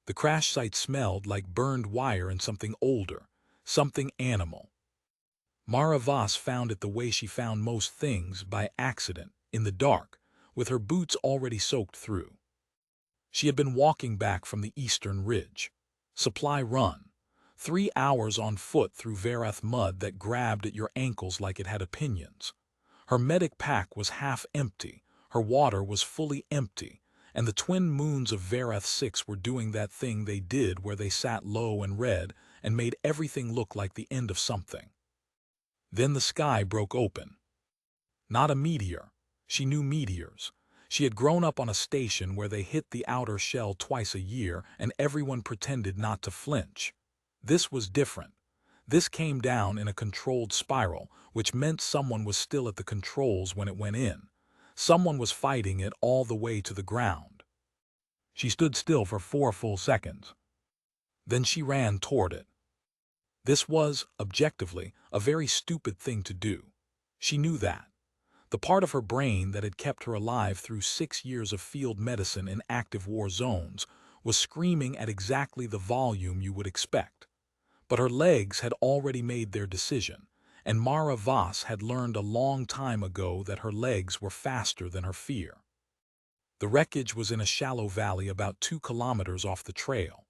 The crash site smelled like burned wire and something older, something animal. Mara Voss found it the way she found most things, by accident, in the dark, with her boots already soaked through. She had been walking back from the Eastern Ridge. Supply run. 3 hours on foot through Varath mud that grabbed at your ankles like it had opinions. Her medic pack was half empty, her water was fully empty, and the twin moons of Varath 6 were doing that thing they did where they sat low and read and made everything look like the end of something. Then the sky broke open. Not a meteor. She knew meteors. She had grown up on a station where they hit the outer shell twice a year and everyone pretended not to flinch. This was different. This came down in a controlled spiral, which meant someone was still at the controls when it went in. Someone was fighting it all the way to the ground. She stood still for 4 full seconds. Then she ran toward it. This was, objectively, a very stupid thing to do. She knew that. The part of her brain that had kept her alive through 6 years of field medicine in active war zones was screaming at exactly the volume you would expect. But her legs had already made their decision, and Mara Voss had learned a long time ago that her legs were faster than her fear. The wreckage was in a shallow valley about 2 kilometers off the trail.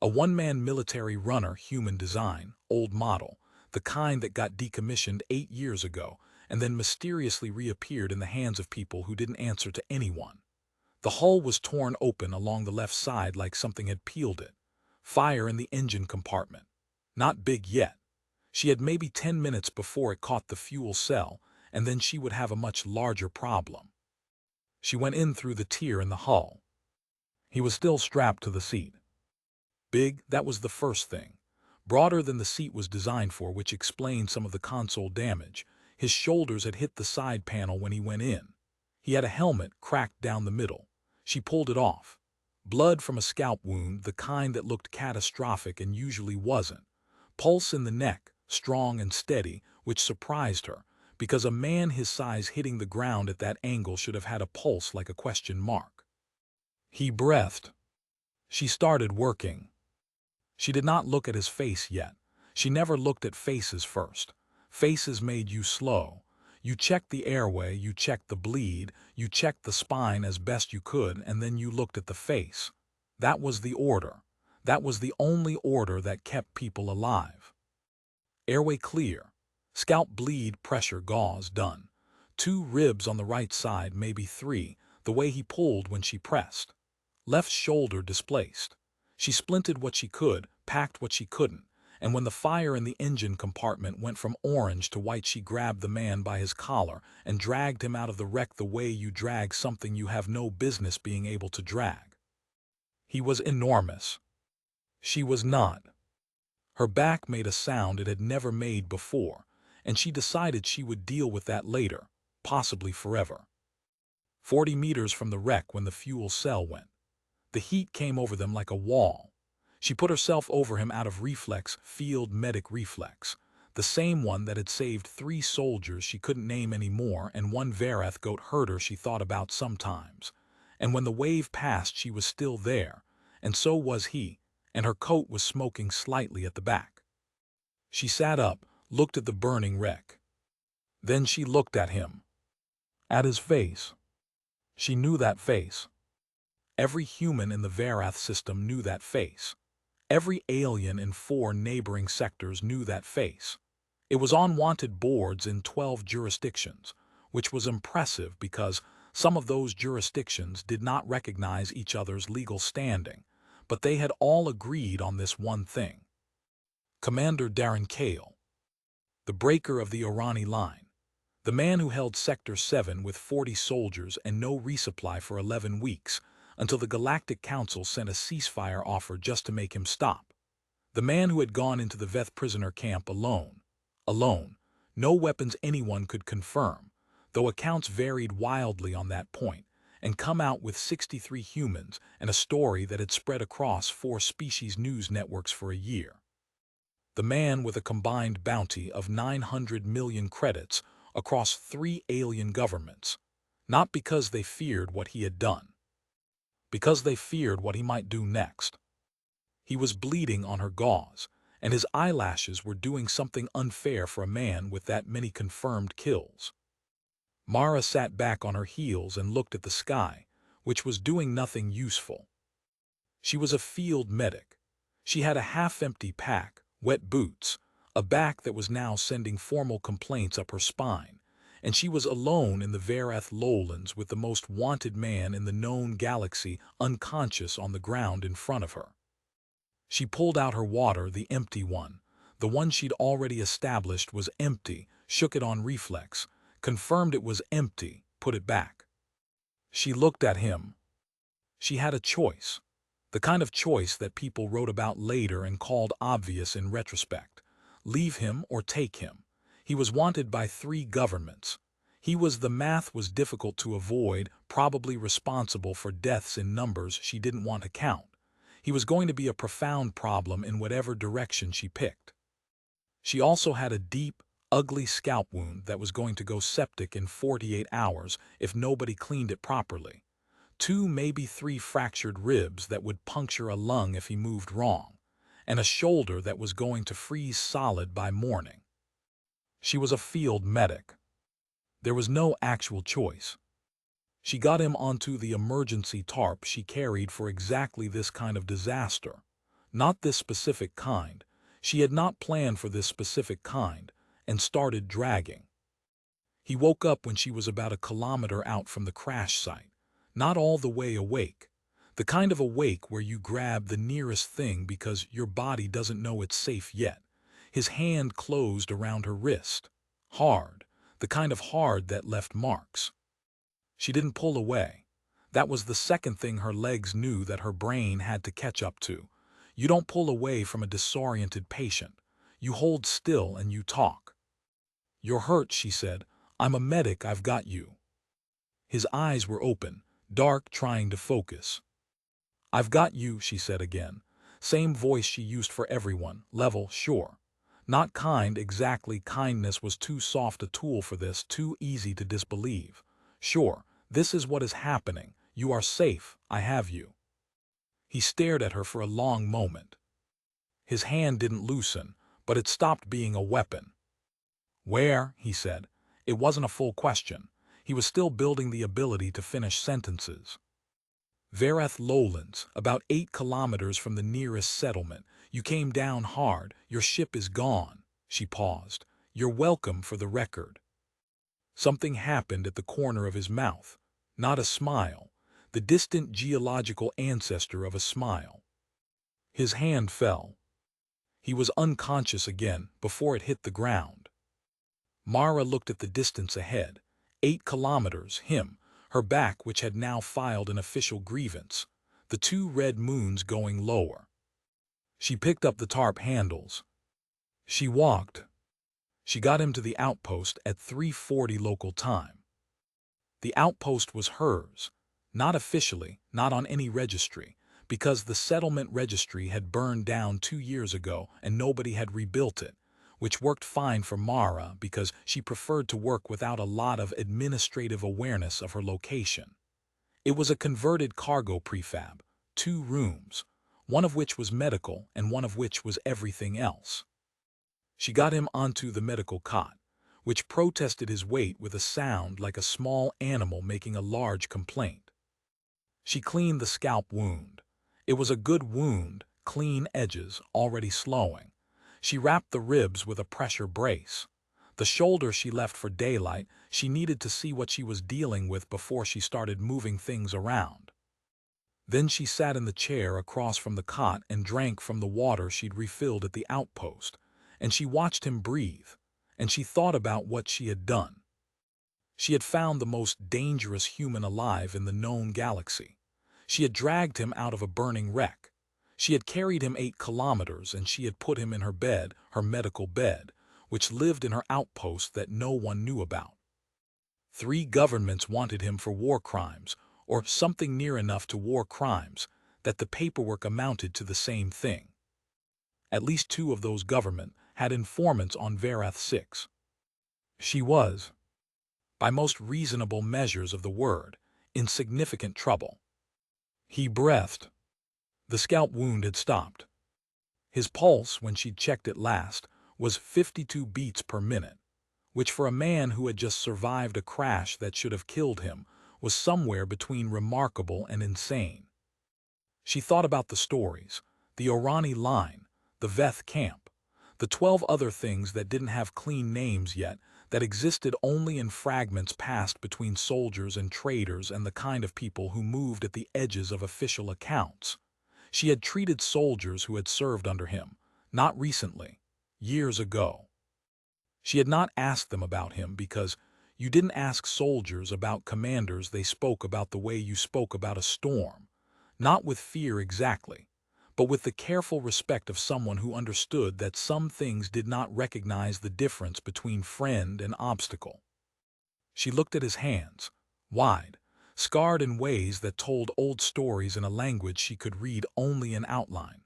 A one-man military runner, human design, old model, the kind that got decommissioned 8 years ago and then mysteriously reappeared in the hands of people who didn't answer to anyone. The hull was torn open along the left side like something had peeled it. Fire in the engine compartment. Not big yet. She had maybe 10 minutes before it caught the fuel cell, and then she would have a much larger problem. She went in through the tear in the hull. He was still strapped to the seat. Big, that was the first thing. Broader than the seat was designed for, which explained some of the console damage. His shoulders had hit the side panel when he went in. He had a helmet cracked down the middle. She pulled it off. Blood from a scalp wound, the kind that looked catastrophic and usually wasn't. Pulse in the neck, strong and steady, which surprised her, because a man his size hitting the ground at that angle should have had a pulse like a question mark. He breathed. She started working. She did not look at his face yet. She never looked at faces first. Faces made you slow. You checked the airway, you checked the bleed, you checked the spine as best you could, and then you looked at the face. That was the order. That was the only order that kept people alive. Airway clear. Scalp bleed, pressure gauze done. 2 ribs on the right side, maybe 3, the way he pulled when she pressed. Left shoulder displaced. She splinted what she could, packed what she couldn't, and when the fire in the engine compartment went from orange to white, she grabbed the man by his collar and dragged him out of the wreck the way you drag something you have no business being able to drag. He was enormous. She was not. Her back made a sound it had never made before, and she decided she would deal with that later, possibly forever. 40 meters from the wreck when the fuel cell went. The heat came over them like a wall. She put herself over him out of reflex, field medic reflex, the same one that had saved 3 soldiers she couldn't name anymore and 1 Varath goat herder she thought about sometimes. And when the wave passed, she was still there, and so was he, and her coat was smoking slightly at the back. She sat up, looked at the burning wreck. Then she looked at him. At his face. She knew that face. Every human in the Varath system knew that face. Every alien in 4 neighboring sectors knew that face. It was on wanted boards in 12 jurisdictions, which was impressive because some of those jurisdictions did not recognize each other's legal standing, but they had all agreed on this one thing. Commander Darren Kale, the breaker of the Orani line, the man who held Sector 7 with 40 soldiers and no resupply for 11 weeks, until the Galactic Council sent a ceasefire offer just to make him stop. The man who had gone into the Veth prisoner camp alone. Alone. No weapons anyone could confirm, though accounts varied wildly on that point, and come out with 63 humans and a story that had spread across 4 species news networks for a year. The man with a combined bounty of 900 million credits across 3 alien governments, not because they feared what he had done, because they feared what he might do next. He was bleeding on her gauze, and his eyelashes were doing something unfair for a man with that many confirmed kills. Mara sat back on her heels and looked at the sky, which was doing nothing useful. She was a field medic. She had a half-empty pack, wet boots, a back that was now sending formal complaints up her spine, and she was alone in the Varath lowlands with the most wanted man in the known galaxy unconscious on the ground in front of her. She pulled out her water, the empty one. The one she'd already established was empty, shook it on reflex, confirmed it was empty, put it back. She looked at him. She had a choice. The kind of choice that people wrote about later and called obvious in retrospect. Leave him or take him. He was wanted by 3 governments. The math was difficult to avoid, probably responsible for deaths in numbers she didn't want to count. He was going to be a profound problem in whatever direction she picked. She also had a deep, ugly scalp wound that was going to go septic in 48 hours if nobody cleaned it properly. 2, maybe 3 fractured ribs that would puncture a lung if he moved wrong, and a shoulder that was going to freeze solid by morning. She was a field medic. There was no actual choice. She got him onto the emergency tarp she carried for exactly this kind of disaster. Not this specific kind. She had not planned for this specific kind, and started dragging. He woke up when she was about a kilometer out from the crash site. Not all the way awake. The kind of awake where you grab the nearest thing because your body doesn't know it's safe yet. His hand closed around her wrist. Hard. The kind of hard that left marks. She didn't pull away. That was the second thing her legs knew that her brain had to catch up to. You don't pull away from a disoriented patient. You hold still and you talk. "You're hurt," she said. "I'm a medic, I've got you." His eyes were open, dark, trying to focus. "I've got you," she said again. Same voice she used for everyone, level, sure. Not kind exactly, kindness was too soft a tool for this, too easy to disbelieve. "Sure, this is what is happening. You are safe, I have you." He stared at her for a long moment. His hand didn't loosen, but it stopped being a weapon. "Where?" he said. It wasn't a full question. He was still building the ability to finish sentences. "Varath lowlands, about 8 kilometers from the nearest settlement. You came down hard. Your ship is gone." She paused. "You're welcome, for the record." Something happened at the corner of his mouth. Not a smile. The distant geological ancestor of a smile. His hand fell. He was unconscious again before it hit the ground. Mara looked at the distance ahead. 8 kilometers, him, her back which had now filed an official grievance, the 2 red moons going lower. She picked up the tarp handles. She walked. She got him to the outpost at 3:40 local time. The outpost was hers, not officially, not on any registry, because the settlement registry had burned down 2 years ago and nobody had rebuilt it, which worked fine for Mara because she preferred to work without a lot of administrative awareness of her location. It was a converted cargo prefab, 2 rooms, one of which was medical and one of which was everything else. She got him onto the medical cot, which protested his weight with a sound like a small animal making a large complaint. She cleaned the scalp wound. It was a good wound, clean edges, already slowing. She wrapped the ribs with a pressure brace. The shoulder she left for daylight. She needed to see what she was dealing with before she started moving things around. Then she sat in the chair across from the cot and drank from the water she'd refilled at the outpost, and she watched him breathe, and she thought about what she had done. She had found the most dangerous human alive in the known galaxy. She had dragged him out of a burning wreck. She had carried him 8 kilometers, and she had put him in her bed, her medical bed, which lived in her outpost that no one knew about. 3 governments wanted him for war crimes, or something near enough to war crimes, that the paperwork amounted to the same thing. At least 2 of those governments had informants on Varath 6. She was, by most reasonable measures of the word, in significant trouble. He breathed. The scalp wound had stopped. His pulse, when she'd checked it last, was 52 beats per minute, which for a man who had just survived a crash that should have killed him was somewhere between remarkable and insane. She thought about the stories, the Orani line, the Veth camp, the 12 other things that didn't have clean names yet, that existed only in fragments passed between soldiers and traders and the kind of people who moved at the edges of official accounts. She had treated soldiers who had served under him, not recently, years ago. She had not asked them about him because you didn't ask soldiers about commanders. They spoke about the way you spoke about a storm, not with fear exactly, but with the careful respect of someone who understood that some things did not recognize the difference between friend and obstacle. She looked at his hands, wide, scarred in ways that told old stories in a language she could read only in outline.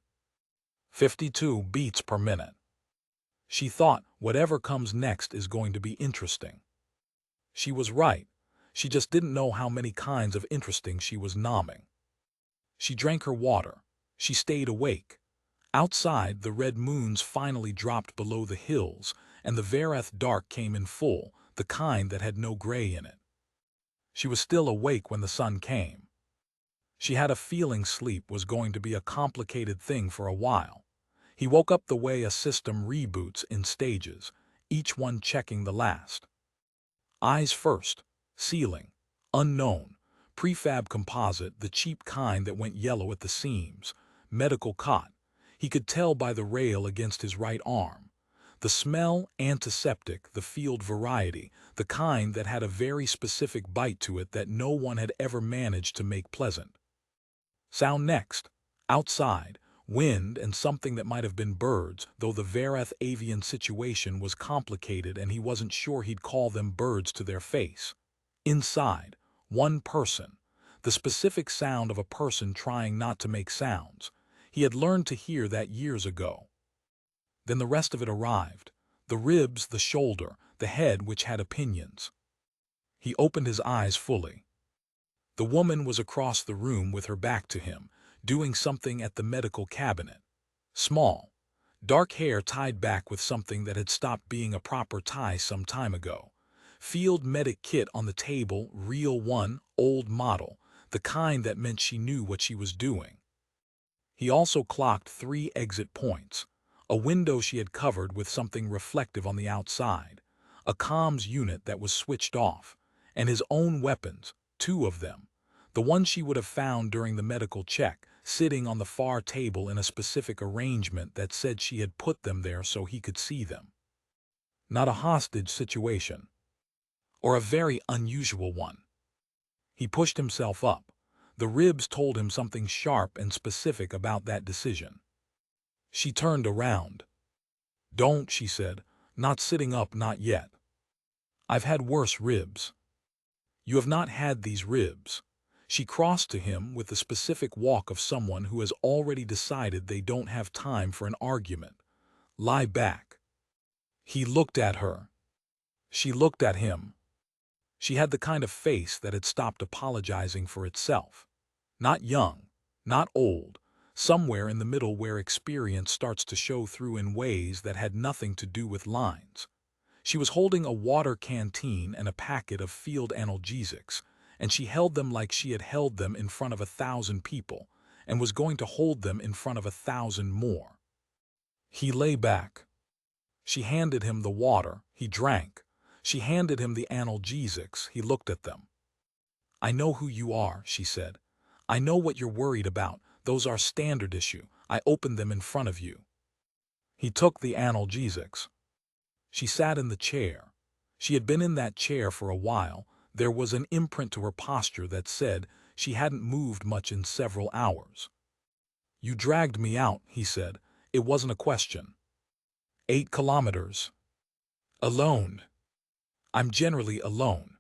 52 beats per minute. She thought whatever comes next is going to be interesting. She was right. She just didn't know how many kinds of interesting she was nomming. She drank her water. She stayed awake. Outside, the red moons finally dropped below the hills, and the Vareth dark came in full, the kind that had no gray in it. She was still awake when the sun came. She had a feeling sleep was going to be a complicated thing for a while. He woke up the way a system reboots in stages, each one checking the last. Eyes first, ceiling, unknown, prefab composite, the cheap kind that went yellow at the seams, medical cot. He could tell by the rail against his right arm. The smell, antiseptic, the field variety, the kind that had a very specific bite to it that no one had ever managed to make pleasant. Sound next, outside, wind and something that might have been birds, though the Vareth avian situation was complicated and he wasn't sure he'd call them birds to their face. Inside, one person, the specific sound of a person trying not to make sounds. He had learned to hear that years ago. Then the rest of it arrived, the ribs, the shoulder, the head which had opinions. He opened his eyes fully. The woman was across the room with her back to him, doing something at the medical cabinet. Small, dark hair tied back with something that had stopped being a proper tie some time ago. Field medic kit on the table, real one, old model, the kind that meant she knew what she was doing. He also clocked 3 exit points, a window she had covered with something reflective on the outside, a comms unit that was switched off, and his own weapons, 2 of them, the one she would have found during the medical check, sitting on the far table in a specific arrangement that said she had put them there so he could see them. Not a hostage situation, or a very unusual one. He pushed himself up. The ribs told him something sharp and specific about that decision. She turned around. "Don't," she said, "not sitting up, not yet. I've had worse ribs." "You have not had these ribs." She crossed to him with the specific walk of someone who has already decided they don't have time for an argument. "Lie back." He looked at her. She looked at him. She had the kind of face that had stopped apologizing for itself. Not young, not old, somewhere in the middle where experience starts to show through in ways that had nothing to do with lines. She was holding a water canteen and a packet of field analgesics, and she held them like she had held them in front of 1,000 people, and was going to hold them in front of 1,000 more. He lay back. She handed him the water. He drank. She handed him the analgesics. He looked at them. "I know who you are," she said. "I know what you're worried about. Those are standard issue. I opened them in front of you." He took the analgesics. She sat in the chair. She had been in that chair for a while. There was an imprint to her posture that said she hadn't moved much in several hours. "You dragged me out," he said. "It wasn't a question." 8 kilometers. Alone. I'm generally alone.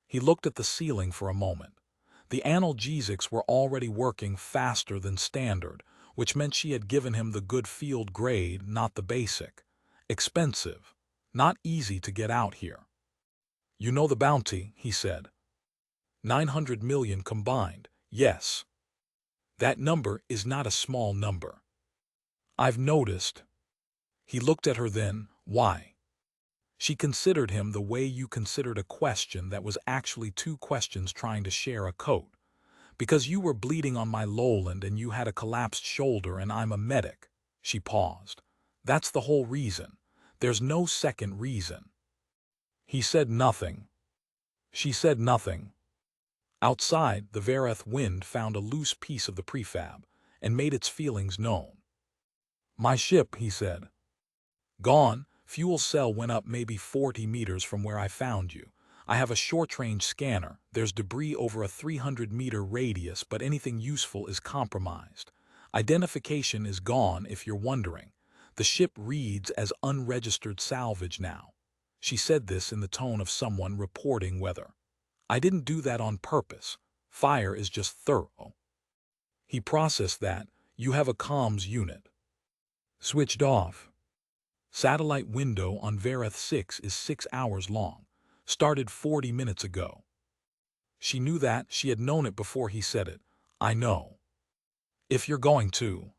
He looked at the ceiling for a moment. The analgesics were already working faster than standard, which meant she had given him the good field grade, not the basic. Expensive. Not easy to get out here. "You know the bounty," he said. 900 million combined, yes. That number is not a small number. I've noticed. He looked at her then. Why? She considered him the way you considered a question that was actually two questions trying to share a coat. Because you were bleeding on my lowland and you had a collapsed shoulder and I'm a medic. She paused. That's the whole reason. There's no second reason. He said nothing. She said nothing. Outside, the Vareth wind found a loose piece of the prefab and made its feelings known. My ship, he said. Gone. Fuel cell went up maybe 40 meters from where I found you. I have a short-range scanner. There's debris over a 300-meter radius, but anything useful is compromised. Identification is gone, if you're wondering. The ship reads as unregistered salvage now. She said this in the tone of someone reporting weather. I didn't do that on purpose. Fire is just thorough. He processed that. You have a comms unit. Switched off. Satellite window on Vareth 6 is 6 hours long. Started 40 minutes ago. She knew that. She had known it before he said it. I know. If you're going to.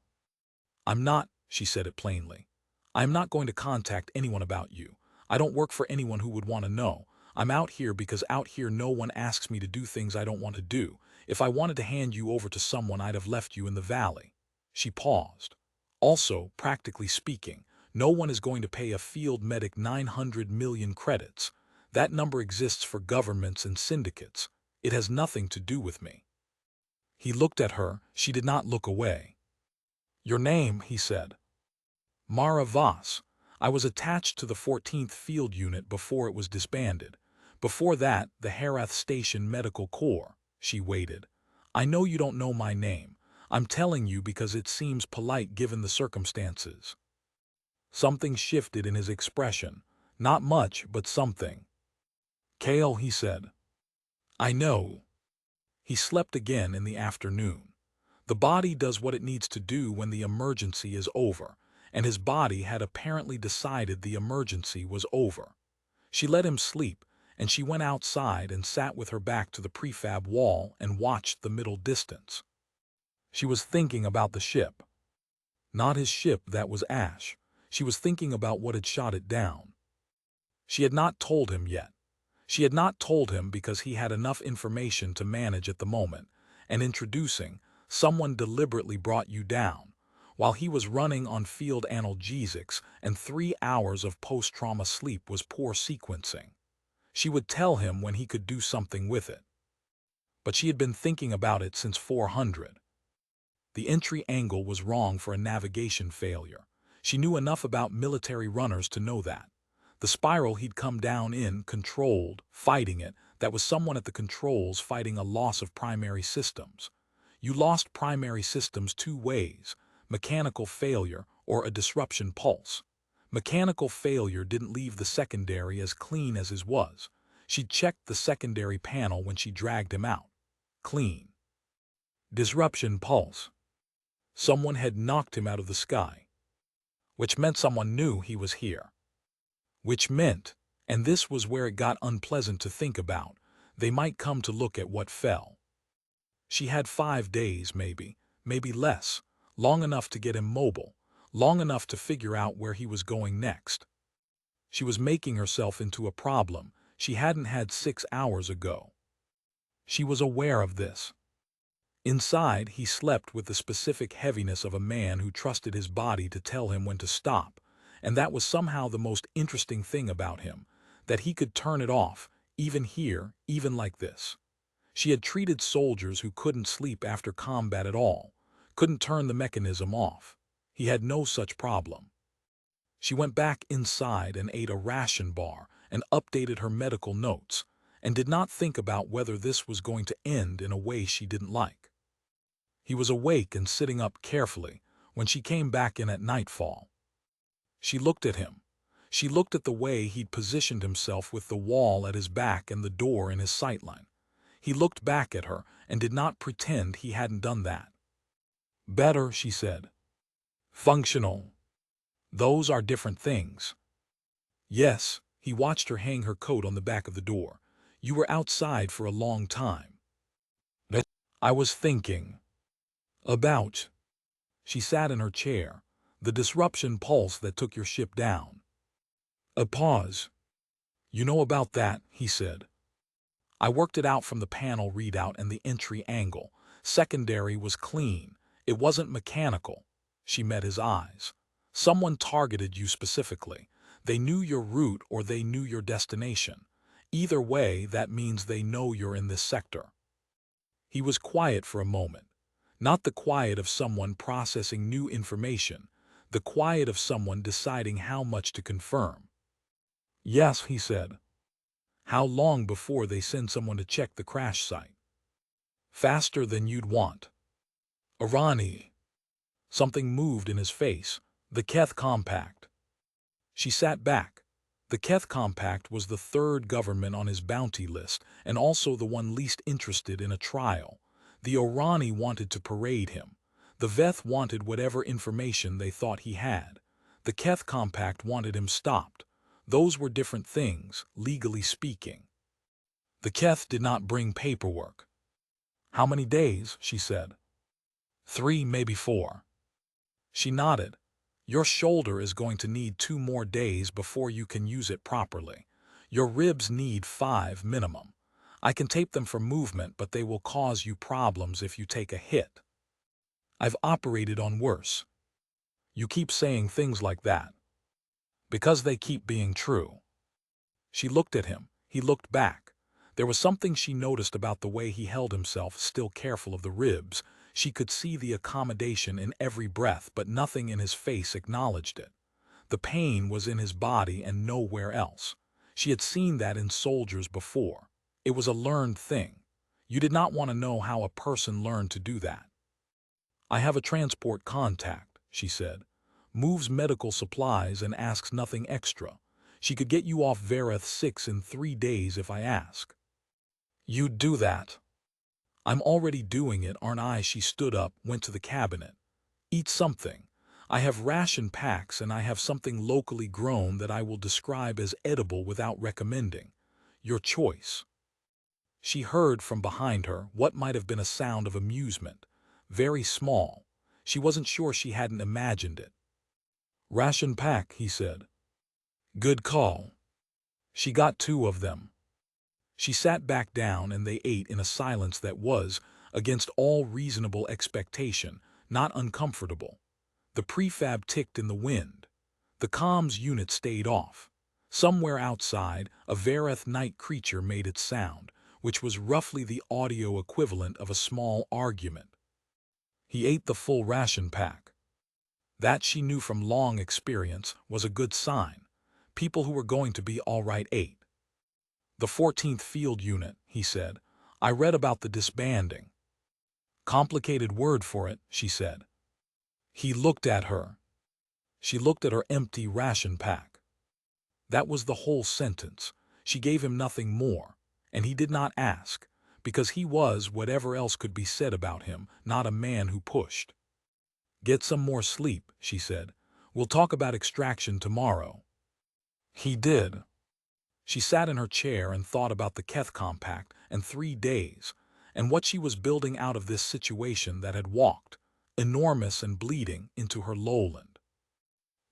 I'm not, she said it plainly. I'm not going to contact anyone about you. I don't work for anyone who would want to know. I'm out here because out here no one asks me to do things I don't want to do. If I wanted to hand you over to someone, I'd have left you in the valley. She paused. Also, practically speaking, no one is going to pay a field medic 900 million credits. That number exists for governments and syndicates. It has nothing to do with me. He looked at her. She did not look away. Your name, he said. Mara Voss. I was attached to the 14th Field Unit before it was disbanded. Before that, the Herath Station Medical Corps. She waited. I know you don't know my name. I'm telling you because it seems polite given the circumstances. Something shifted in his expression. Not much, but something. Kale, he said. I know. He slept again in the afternoon. The body does what it needs to do when the emergency is over, and his body had apparently decided the emergency was over. She let him sleep, and she went outside and sat with her back to the prefab wall and watched the middle distance. She was thinking about the ship. Not his ship, that was Ash. She was thinking about what had shot it down. She had not told him yet. She had not told him because he had enough information to manage at the moment, and introducing, someone deliberately brought you down, while he was running on field analgesics and 3 hours of post-trauma sleep was poor sequencing. She would tell him when he could do something with it. But she had been thinking about it since 400. The entry angle was wrong for a navigation failure. She knew enough about military runners to know that. The spiral he'd come down in, controlled, fighting it, that was someone at the controls fighting a loss of primary systems. You lost primary systems 2 ways, mechanical failure or a disruption pulse. Mechanical failure didn't leave the secondary as clean as his was. She'd checked the secondary panel when she dragged him out. Clean. Disruption pulse. Someone had knocked him out of the sky. Which meant someone knew he was here. Which meant, and this was where it got unpleasant to think about, they might come to look at what fell. She had 5 days, maybe less, long enough to get him mobile, long enough to figure out where he was going next. She was making herself into a problem she hadn't had 6 hours ago. She was aware of this. Inside, he slept with the specific heaviness of a man who trusted his body to tell him when to stop, and that was somehow the most interesting thing about him, that he could turn it off, even here, even like this. She had treated soldiers who couldn't sleep after combat at all, couldn't turn the mechanism off. He had no such problem. She went back inside and ate a ration bar and updated her medical notes, and did not think about whether this was going to end in a way she didn't like. He was awake and sitting up carefully when she came back in at nightfall. She looked at him. She looked at the way he'd positioned himself with the wall at his back and the door in his sightline. He looked back at her and did not pretend he hadn't done that. Better, she said. Functional. Those are different things. Yes, he watched her hang her coat on the back of the door. You were outside for a long time. I was thinking. About. She sat in her chair. The disruption pulse that took your ship down. A pause. You know about that, he said. I worked it out from the panel readout and the entry angle. Secondary was clean. It wasn't mechanical. She met his eyes. Someone targeted you specifically. They knew your route or they knew your destination. Either way, that means they know you're in this sector. He was quiet for a moment. Not the quiet of someone processing new information, the quiet of someone deciding how much to confirm. Yes, he said. How long before they send someone to check the crash site? Faster than you'd want. Arani. Something moved in his face. The Keth Compact. She sat back. The Keth Compact was the third government on his bounty list and also the one least interested in a trial. The Orani wanted to parade him. The Veth wanted whatever information they thought he had. The Keth Compact wanted him stopped. Those were different things, legally speaking. The Keth did not bring paperwork. How many days? She said. 3, maybe 4. She nodded. Your shoulder is going to need 2 more days before you can use it properly. Your ribs need 5 minimum. I can tape them for movement, but they will cause you problems if you take a hit. I've operated on worse. You keep saying things like that. Because they keep being true. She looked at him. He looked back. There was something she noticed about the way he held himself, still careful of the ribs. She could see the accommodation in every breath, but nothing in his face acknowledged it. The pain was in his body and nowhere else. She had seen that in soldiers before. It was a learned thing. You did not want to know how a person learned to do that. I have a transport contact, she said. Moves medical supplies and asks nothing extra. She could get you off Vareth 6 in 3 days if I ask. You'd do that? I'm already doing it, aren't I? She stood up, went to the cabinet. Eat something. I have ration packs and I have something locally grown that I will describe as edible without recommending. Your choice. She heard from behind her what might have been a sound of amusement. Very small. She wasn't sure she hadn't imagined it. Ration pack, he said. Good call. She got 2 of them. She sat back down and they ate in a silence that was, against all reasonable expectation, not uncomfortable. The prefab ticked in the wind. The comms unit stayed off. Somewhere outside, a Vareth night creature made its sound, which was roughly the audio equivalent of a small argument. He ate the full ration pack. That, she knew from long experience, was a good sign. People who were going to be all right ate. The 14th Field Unit, he said. I read about the disbanding. Complicated word for it, she said. He looked at her. She looked at her empty ration pack. That was the whole sentence. She gave him nothing more, and he did not ask, because he was, whatever else could be said about him, not a man who pushed. Get some more sleep, she said. We'll talk about extraction tomorrow. He did. She sat in her chair and thought about the Keth Compact and 3 days, and what she was building out of this situation that had walked, enormous and bleeding, into her lowland.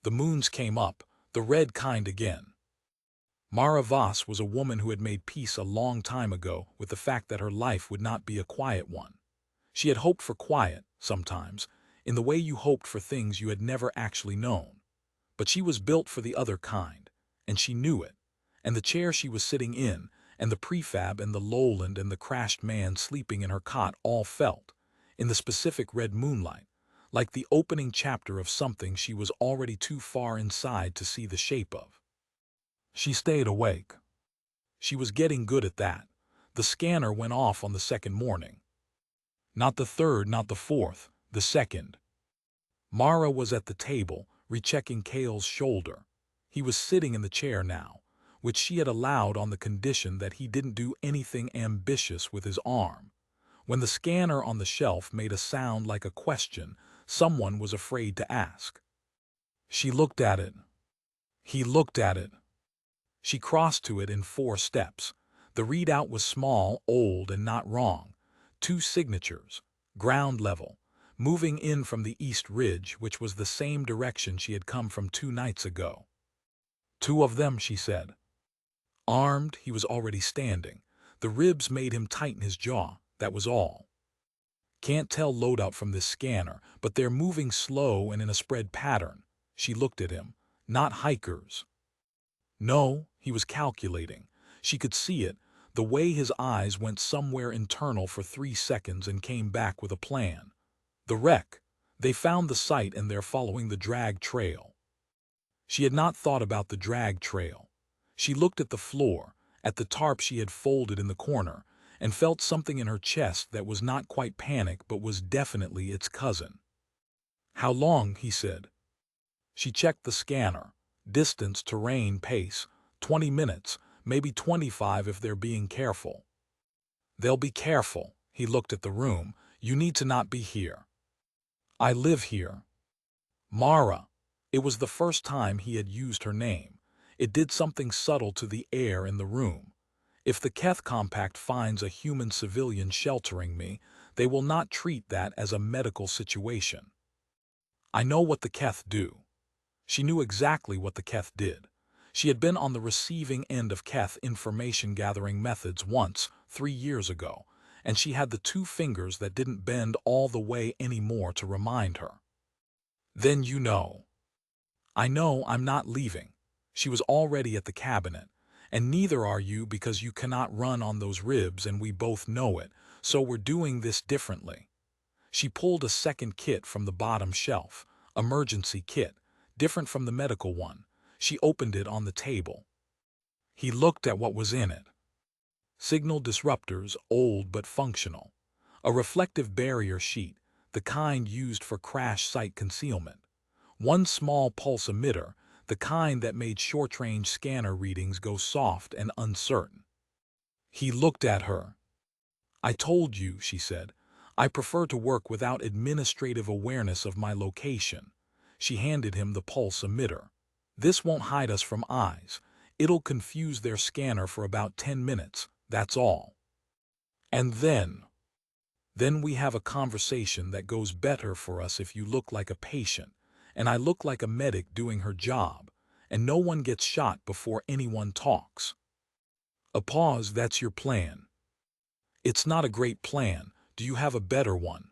The moons came up, the red kind again. Mara Voss was a woman who had made peace a long time ago with the fact that her life would not be a quiet one. She had hoped for quiet, sometimes, in the way you hoped for things you had never actually known. But she was built for the other kind, and she knew it. And the chair she was sitting in, and the prefab and the lowland and the crashed man sleeping in her cot all felt, in the specific red moonlight, like the opening chapter of something she was already too far inside to see the shape of. She stayed awake. She was getting good at that. The scanner went off on the second morning. Not the third, not the fourth, the second. Mara was at the table, rechecking Kale's shoulder. He was sitting in the chair now, which she had allowed on the condition that he didn't do anything ambitious with his arm. When the scanner on the shelf made a sound like a question, someone was afraid to ask. She looked at it. He looked at it. She crossed to it in 4 steps. The readout was small, old, and not wrong. 2 signatures, ground level, moving in from the East Ridge, which was the same direction she had come from 2 nights ago. Two of them, she said. Armed, he was already standing. The ribs made him tighten his jaw, that was all. Can't tell loadout from this scanner, but they're moving slow and in a spread pattern. She looked at him. Not hikers. No, he was calculating. She could see it, the way his eyes went somewhere internal for 3 seconds and came back with a plan. The wreck. They found the site and they're following the drag trail. She had not thought about the drag trail. She looked at the floor, at the tarp she had folded in the corner, and felt something in her chest that was not quite panic but was definitely its cousin. How long, he said. She checked the scanner. Distance, terrain, pace. 20 minutes, maybe 25 if they're being careful. They'll be careful. He looked at the room. You need to not be here. I live here. Mara. It was the first time he had used her name. It did something subtle to the air in the room. If the Keth Compact finds a human civilian sheltering me, they will not treat that as a medical situation. I know what the Keth do. She knew exactly what the Keth did. She had been on the receiving end of Keth information-gathering methods once, 3 years ago, and she had the 2 fingers that didn't bend all the way anymore to remind her. Then you know. I know I'm not leaving. She was already at the cabinet, and neither are you because you cannot run on those ribs and we both know it, so we're doing this differently. She pulled a second kit from the bottom shelf, emergency kit, different from the medical one. She opened it on the table. He looked at what was in it. Signal disruptors, old but functional. A reflective barrier sheet, the kind used for crash site concealment. One small pulse emitter, the kind that made short-range scanner readings go soft and uncertain. He looked at her. I told you, she said. I prefer to work without administrative awareness of my location. She handed him the pulse emitter. This won't hide us from eyes. It'll confuse their scanner for about 10 minutes, that's all. And then we have a conversation that goes better for us if you look like a patient, and I look like a medic doing her job, and no one gets shot before anyone talks. A pause, that's your plan. It's not a great plan. Do you have a better one?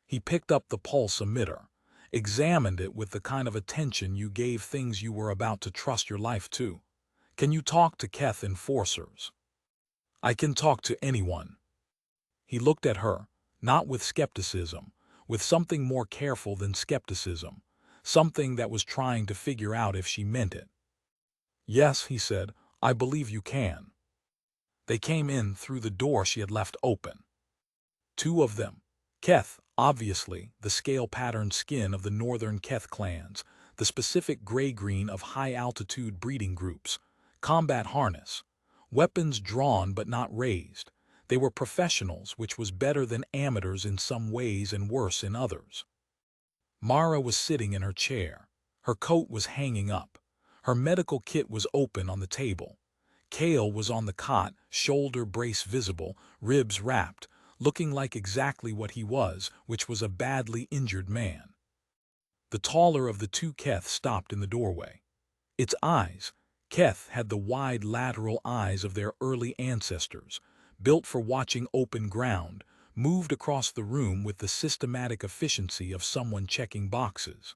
He picked up the pulse emitter, examined it with the kind of attention you gave things you were about to trust your life to. Can you talk to Keth enforcers? I can talk to anyone. He looked at her, not with skepticism, with something more careful than skepticism, something that was trying to figure out if she meant it. Yes, he said, I believe you can. They came in through the door she had left open. 2 of them. Keth, obviously, the scale-patterned skin of the northern Keth clans, the specific gray-green of high-altitude breeding groups, combat harness, weapons drawn but not raised. They were professionals, which was better than amateurs in some ways and worse in others. Mara was sitting in her chair. Her coat was hanging up. Her medical kit was open on the table. Kale was on the cot, shoulder brace visible, ribs wrapped, looking like exactly what he was, which was a badly injured man. The taller of the 2 Keth stopped in the doorway. Its eyes, Keth had the wide lateral eyes of their early ancestors, built for watching open ground, moved across the room with the systematic efficiency of someone checking boxes.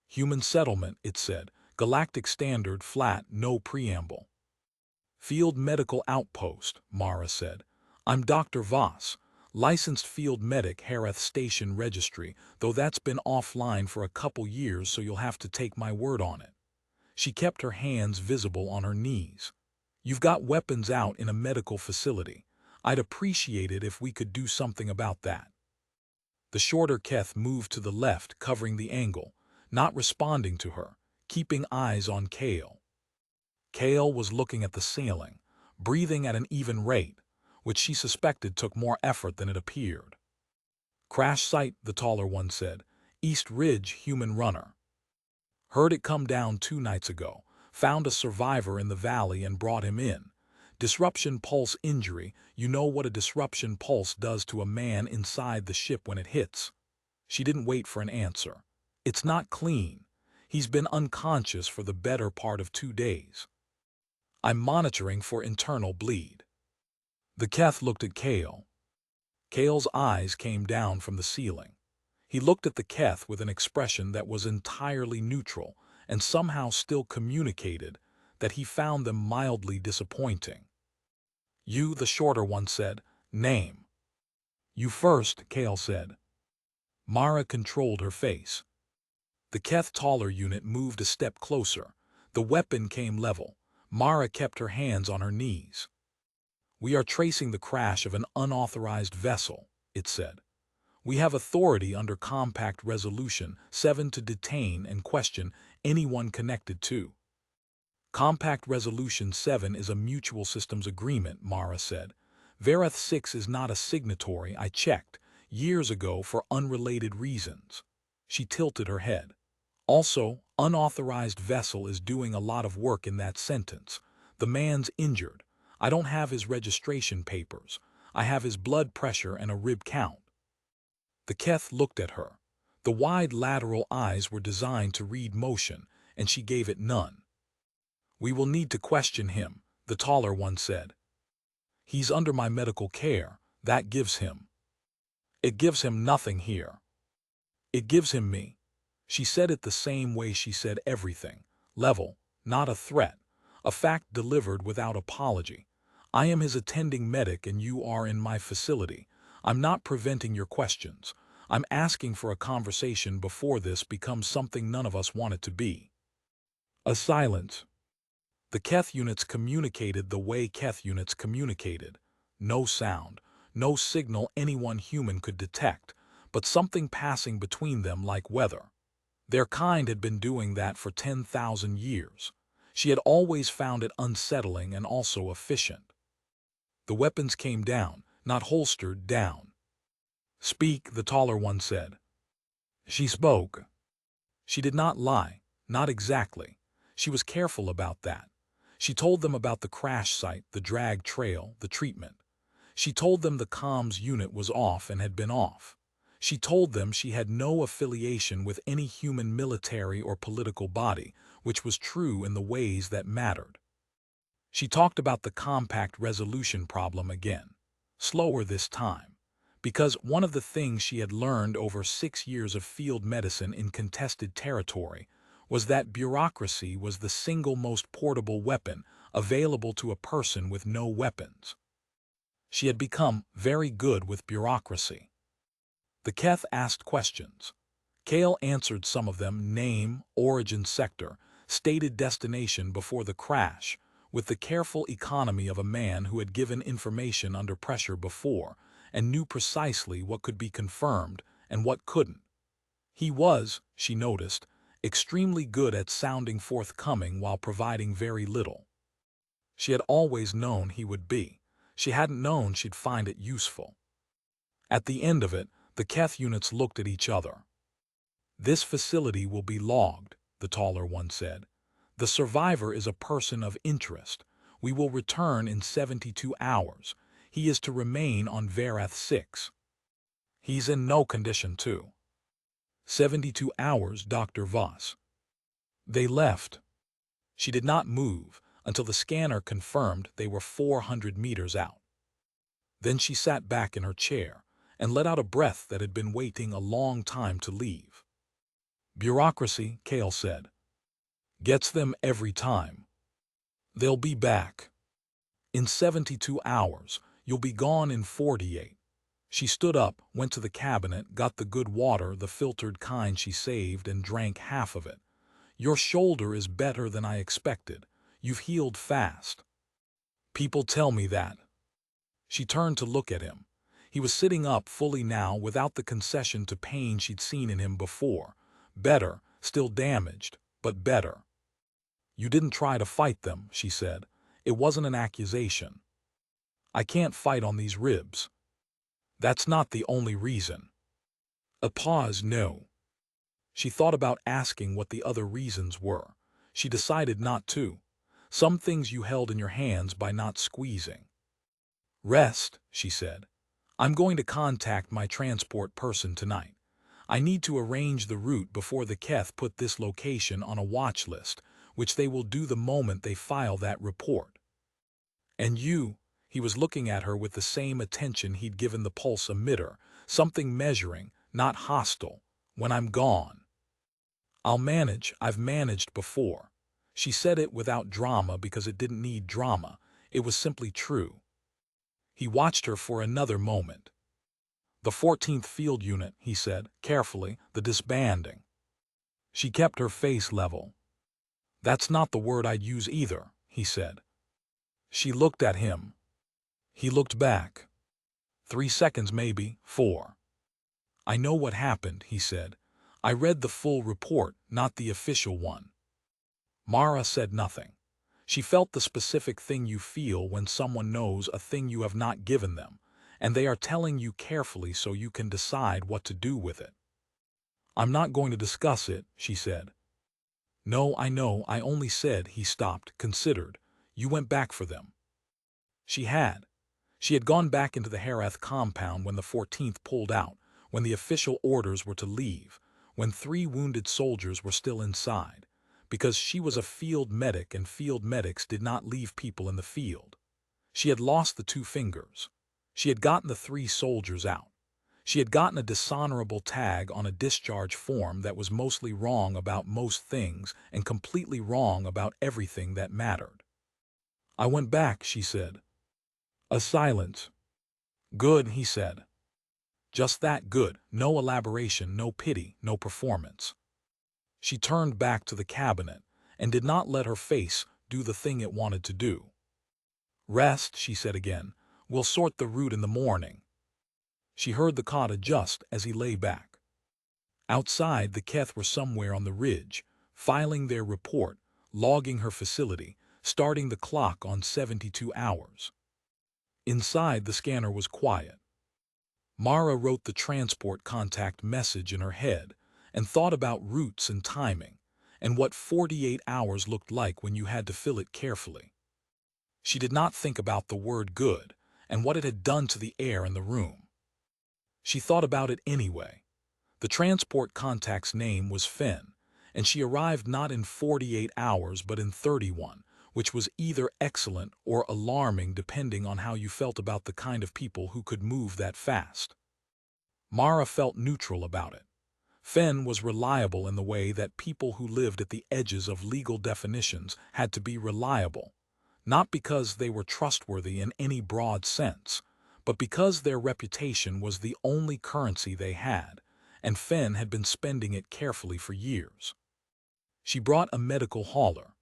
Human settlement, it said, galactic standard, flat, no preamble. Field medical outpost, Mara said. I'm Dr. Voss, licensed field medic, Hareth Station Registry, though that's been offline for a couple years, so you'll have to take my word on it. She kept her hands visible on her knees. You've got weapons out in a medical facility. I'd appreciate it if we could do something about that. The shorter Keth moved to the left, covering the angle, not responding to her, keeping eyes on Kale. Kale was looking at the ceiling, breathing at an even rate, which she suspected took more effort than it appeared. Crash site, the taller one said. East Ridge, human runner. Heard it come down 2 nights ago. Found a survivor in the valley and brought him in. Disruption pulse injury. You know what a disruption pulse does to a man inside the ship when it hits. She didn't wait for an answer. It's not clean. He's been unconscious for the better part of 2 days. I'm monitoring for internal bleed. The Keth looked at Kale. Kale's eyes came down from the ceiling. He looked at the Keth with an expression that was entirely neutral and somehow still communicated that he found them mildly disappointing. You, the shorter one, said, "Name." You first, Kale said. Mara controlled her face. The Keth taller unit moved a step closer. The weapon came level. Mara kept her hands on her knees. We are tracing the crash of an unauthorized vessel, it said. We have authority under Compact Resolution 7 to detain and question anyone connected to. Compact Resolution 7 is a mutual systems agreement, Mara said. Vareth 6 is not a signatory, I checked, years ago for unrelated reasons. She tilted her head. Also, unauthorized vessel is doing a lot of work in that sentence. The man's injured. I don't have his registration papers. I have his blood pressure and a rib count. The Keth looked at her. The wide lateral eyes were designed to read motion, and she gave it none. We will need to question him, the taller one said. He's under my medical care. That gives him. It gives him nothing here. It gives him me. She said it the same way she said everything. Level, not a threat. A fact delivered without apology. I am his attending medic and you are in my facility. I'm not preventing your questions. I'm asking for a conversation before this becomes something none of us want it to be. A silence. The Keth units communicated the way Keth units communicated. No sound, no signal anyone human could detect, but something passing between them like weather. Their kind had been doing that for 10,000 years. She had always found it unsettling and also efficient. The weapons came down, not holstered, down. Speak, the taller one said. She spoke. She did not lie, not exactly. She was careful about that. She told them about the crash site, the drag trail, the treatment. She told them the comms unit was off and had been off. She told them she had no affiliation with any human military or political body, which was true in the ways that mattered. She talked about the compact resolution problem again, slower this time, because one of the things she had learned over 6 years of field medicine in contested territory was that bureaucracy was the single most portable weapon available to a person with no weapons. She had become very good with bureaucracy. The Keth asked questions. Kale answered some of them, name, origin sector, stated destination before the crash, with the careful economy of a man who had given information under pressure before and knew precisely what could be confirmed and what couldn't. He was, she noticed, extremely good at sounding forthcoming while providing very little. She had always known he would be. She hadn't known she'd find it useful. At the end of it, the Keth units looked at each other. This facility will be logged, the taller one said. The survivor is a person of interest. We will return in 72 hours. He is to remain on Vareth 6. He's in no condition to. 72 hours, Dr. Voss. They left. She did not move until the scanner confirmed they were 400 meters out. Then she sat back in her chair and let out a breath that had been waiting a long time to leave. Bureaucracy, Kale said. Gets them every time. They'll be back. In 72 hours, you'll be gone in 48. She stood up, went to the cabinet, got the good water, the filtered kind she saved, and drank half of it. Your shoulder is better than I expected. You've healed fast. People tell me that. She turned to look at him. He was sitting up fully now without the concession to pain she'd seen in him before. Better, still damaged, but better. You didn't try to fight them, she said. It wasn't an accusation. I can't fight on these ribs. That's not the only reason. A pause, no. She thought about asking what the other reasons were. She decided not to. Some things you held in your hands by not squeezing. Rest, she said. I'm going to contact my transport person tonight. I need to arrange the route before the Keth put this location on a watch list, which they will do the moment they file that report. And you, he was looking at her with the same attention he'd given the pulse emitter, something measuring, not hostile, when I'm gone. I'll manage, I've managed before. She said it without drama because it didn't need drama, it was simply true. He watched her for another moment. The 14th Field Unit, he said, carefully, the disbanding. She kept her face level. That's not the word I'd use either, he said. She looked at him. He looked back. 3 seconds maybe, 4. I know what happened, he said. I read the full report, not the official one. Mara said nothing. She felt the specific thing you feel when someone knows a thing you have not given them, and they are telling you carefully so you can decide what to do with it. I'm not going to discuss it, she said. No, I know, I only said, he stopped, considered. You went back for them. She had. She had gone back into the Herath compound when the 14th pulled out, when the official orders were to leave, when 3 wounded soldiers were still inside, because she was a field medic and field medics did not leave people in the field. She had lost the 2 fingers. She had gotten the 3 soldiers out. She had gotten a dishonorable tag on a discharge form that was mostly wrong about most things and completely wrong about everything that mattered. I went back, she said. A silence. Good, he said. Just that good, no elaboration, no pity, no performance. She turned back to the cabinet and did not let her face do the thing it wanted to do. Rest, she said again. We'll sort the route in the morning. She heard the cot adjust as he lay back. Outside, the Keth were somewhere on the ridge, filing their report, logging her facility, starting the clock on 72 hours. Inside, the scanner was quiet. Mara wrote the transport contact message in her head and thought about routes and timing and what 48 hours looked like when you had to fill it carefully. She did not think about the word good and what it had done to the air in the room. She thought about it anyway. The transport contact's name was Fenn, and she arrived not in 48 hours but in 31, which was either excellent or alarming depending on how you felt about the kind of people who could move that fast. Mara felt neutral about it. Fenn was reliable in the way that people who lived at the edges of legal definitions had to be reliable, not because they were trustworthy in any broad sense, but because their reputation was the only currency they had, and Fenn had been spending it carefully for years. She brought a medical hauler,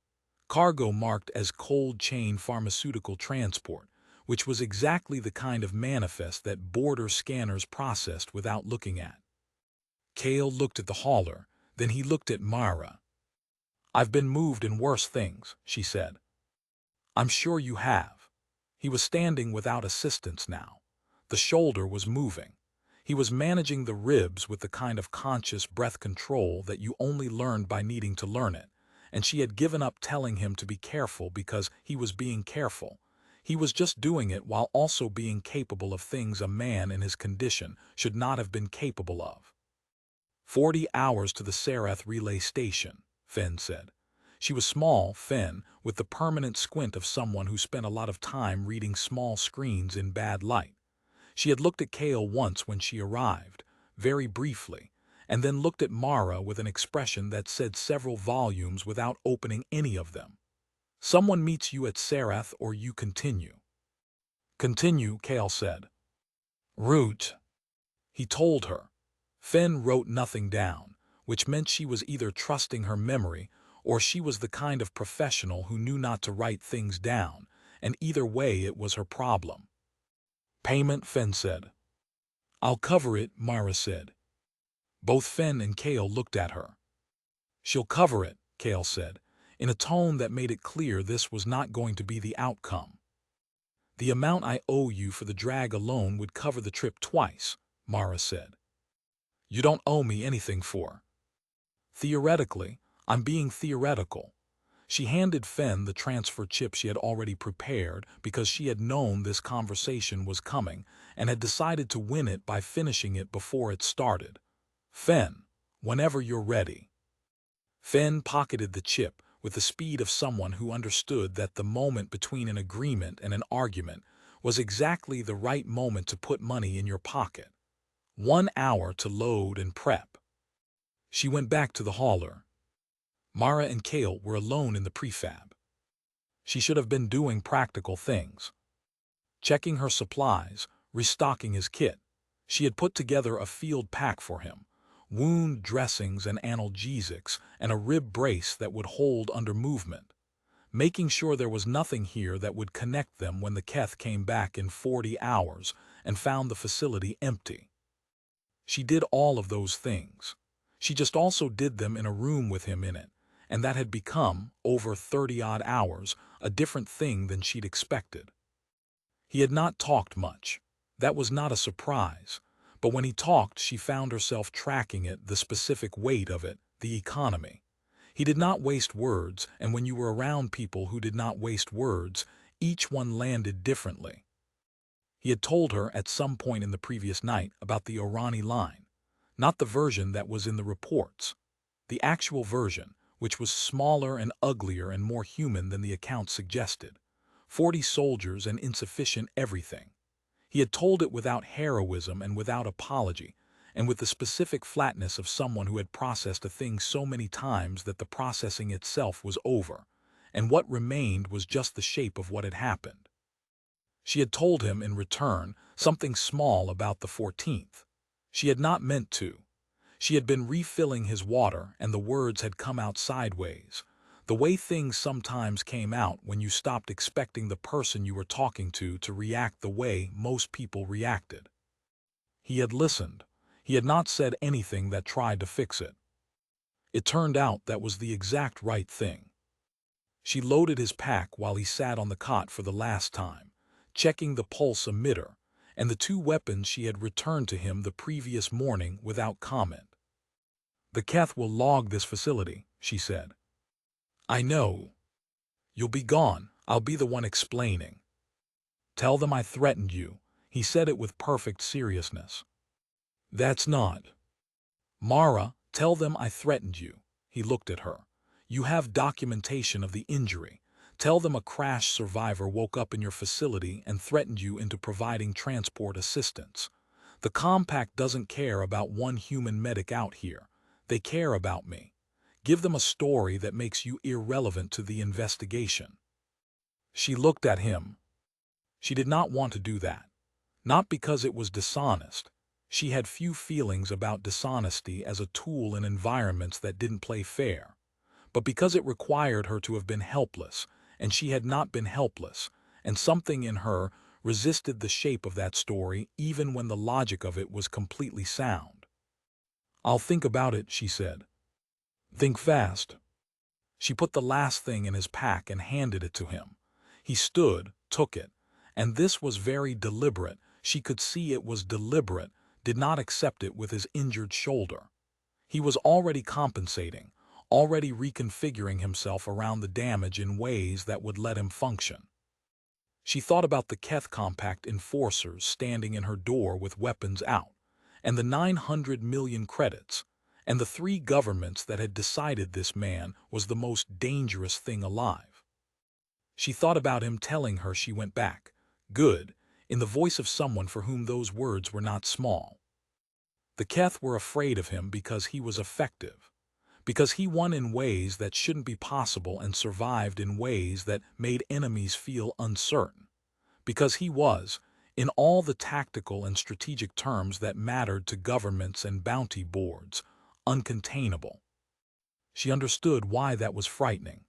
cargo marked as cold chain pharmaceutical transport, which was exactly the kind of manifest that border scanners processed without looking at. Cale looked at the hauler, then he looked at Mara. I've been moved in worse things, she said. I'm sure you have. He was standing without assistance now. The shoulder was moving. He was managing the ribs with the kind of conscious breath control that you only learned by needing to learn it, and she had given up telling him to be careful because he was being careful. He was just doing it while also being capable of things a man in his condition should not have been capable of. 40 hours to the Serath relay station, Fenn said. She was small, Fenn, with the permanent squint of someone who spent a lot of time reading small screens in bad light. She had looked at Cale once when she arrived, very briefly, and then looked at Mara with an expression that said several volumes without opening any of them. Someone meets you at Serath or you continue. Continue, Cale said. Route. He told her. Fenn wrote nothing down, which meant she was either trusting her memory or she was the kind of professional who knew not to write things down, and either way it was her problem. Payment, Fenn said. I'll cover it, Mara said. Both Fenn and Cale looked at her. She'll cover it, Cale said, in a tone that made it clear this was not going to be the outcome. The amount I owe you for the drag alone would cover the trip twice, Mara said. You don't owe me anything for. Theoretically, I'm being theoretical. She handed Fenn the transfer chip she had already prepared because she had known this conversation was coming and had decided to win it by finishing it before it started. Fen, whenever you're ready. Fen pocketed the chip with the speed of someone who understood that the moment between an agreement and an argument was exactly the right moment to put money in your pocket. 1 hour to load and prep. She went back to the hauler. Mara and Kale were alone in the prefab. She should have been doing practical things. Checking her supplies, restocking his kit. She had put together a field pack for him, wound dressings and analgesics, and a rib brace that would hold under movement, making sure there was nothing here that would connect them when the Keth came back in 40 hours and found the facility empty. She did all of those things. She just also did them in a room with him in it, and that had become, over 30-odd hours, a different thing than she'd expected. He had not talked much. That was not a surprise. But when he talked, she found herself tracking it, the specific weight of it, the economy. He did not waste words, and when you were around people who did not waste words, each one landed differently. He had told her at some point in the previous night about the Orani line, not the version that was in the reports. The actual version, which was smaller and uglier and more human than the account suggested. 40 soldiers and insufficient everything. He had told it without heroism and without apology, and with the specific flatness of someone who had processed a thing so many times that the processing itself was over, and what remained was just the shape of what had happened. She had told him in return something small about the 14th. She had not meant to. She had been refilling his water and the words had come out sideways, the way things sometimes came out when you stopped expecting the person you were talking to react the way most people reacted. He had listened. He had not said anything that tried to fix it. It turned out that was the exact right thing. She loaded his pack while he sat on the cot for the last time, checking the pulse emitter and the 2 weapons she had returned to him the previous morning without comment. "The Keth will log this facility," she said. "I know. You'll be gone. I'll be the one explaining. Tell them I threatened you." He said it with perfect seriousness. "That's not. Mara, tell them I threatened you." He looked at her. "You have documentation of the injury. Tell them a crash survivor woke up in your facility and threatened you into providing transport assistance. The Compact doesn't care about one human medic out here. They care about me. Give them a story that makes you irrelevant to the investigation." She looked at him. She did not want to do that. Not because it was dishonest. She had few feelings about dishonesty as a tool in environments that didn't play fair. But because it required her to have been helpless, and she had not been helpless, and something in her resisted the shape of that story even when the logic of it was completely sound. "I'll think about it," she said. "Think fast." She put the last thing in his pack and handed it to him. He stood, took it, and this was very deliberate. She could see it was deliberate, did not accept it with his injured shoulder. He was already compensating, already reconfiguring himself around the damage in ways that would let him function. She thought about the Keth Compact enforcers standing in her door with weapons out, and the 900 million credits, and the 3 governments that had decided this man was the most dangerous thing alive. She thought about him telling her she went back, good, in the voice of someone for whom those words were not small. The Keth were afraid of him because he was effective, because he won in ways that shouldn't be possible and survived in ways that made enemies feel uncertain, because he was, in all the tactical and strategic terms that mattered to governments and bounty boards, uncontainable. She understood why that was frightening.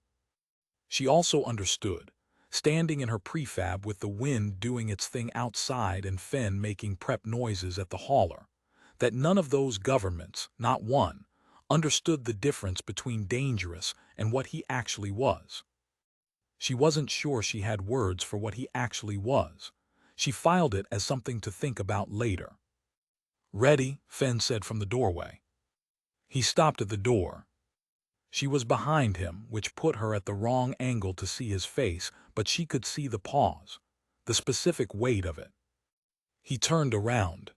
She also understood, standing in her prefab with the wind doing its thing outside and Fen making prep noises at the hauler, that none of those governments, not one, understood the difference between dangerous and what he actually was. She wasn't sure she had words for what he actually was. She filed it as something to think about later. "Ready," Fen said from the doorway. He stopped at the door. She was behind him, which put her at the wrong angle to see his face, but she could see the pause, the specific weight of it. He turned around.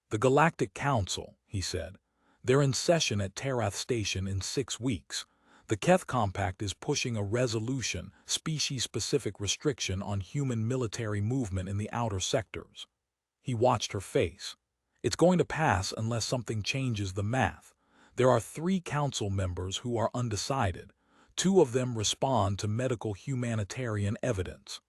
"The Galactic Council," he said. They're in session at Terath Station in 6 weeks. The Keth Compact is pushing a resolution, species-specific restriction on human military movement in the outer sectors. He watched her face. It's going to pass unless something changes the math. There are 3 council members who are undecided. 2 of them respond to medical humanitarian evidence.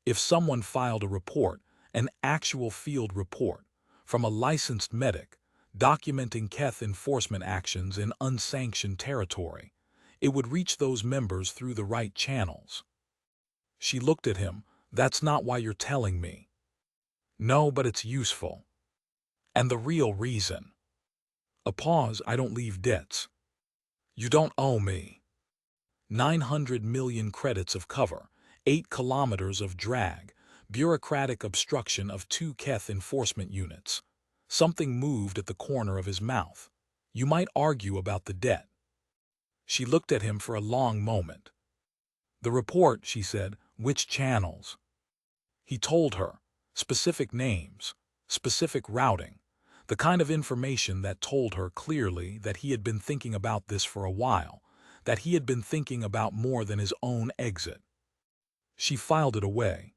If someone filed a report, an actual field report, from a licensed medic, documenting Keth enforcement actions in unsanctioned territory, it would reach those members through the right channels. She looked at him. That's not why you're telling me. No, but it's useful. And the real reason. A pause. I don't leave debts. You don't owe me. 900 million credits of cover, 8 kilometers of drag, bureaucratic obstruction of 2 Keth enforcement units. Something moved at the corner of his mouth. You might argue about the debt. She looked at him for a long moment. The report, she said. Which channels? He told her. Specific names, specific routing, the kind of information that told her clearly that he had been thinking about this for a while, that he had been thinking about more than his own exit. She filed it away.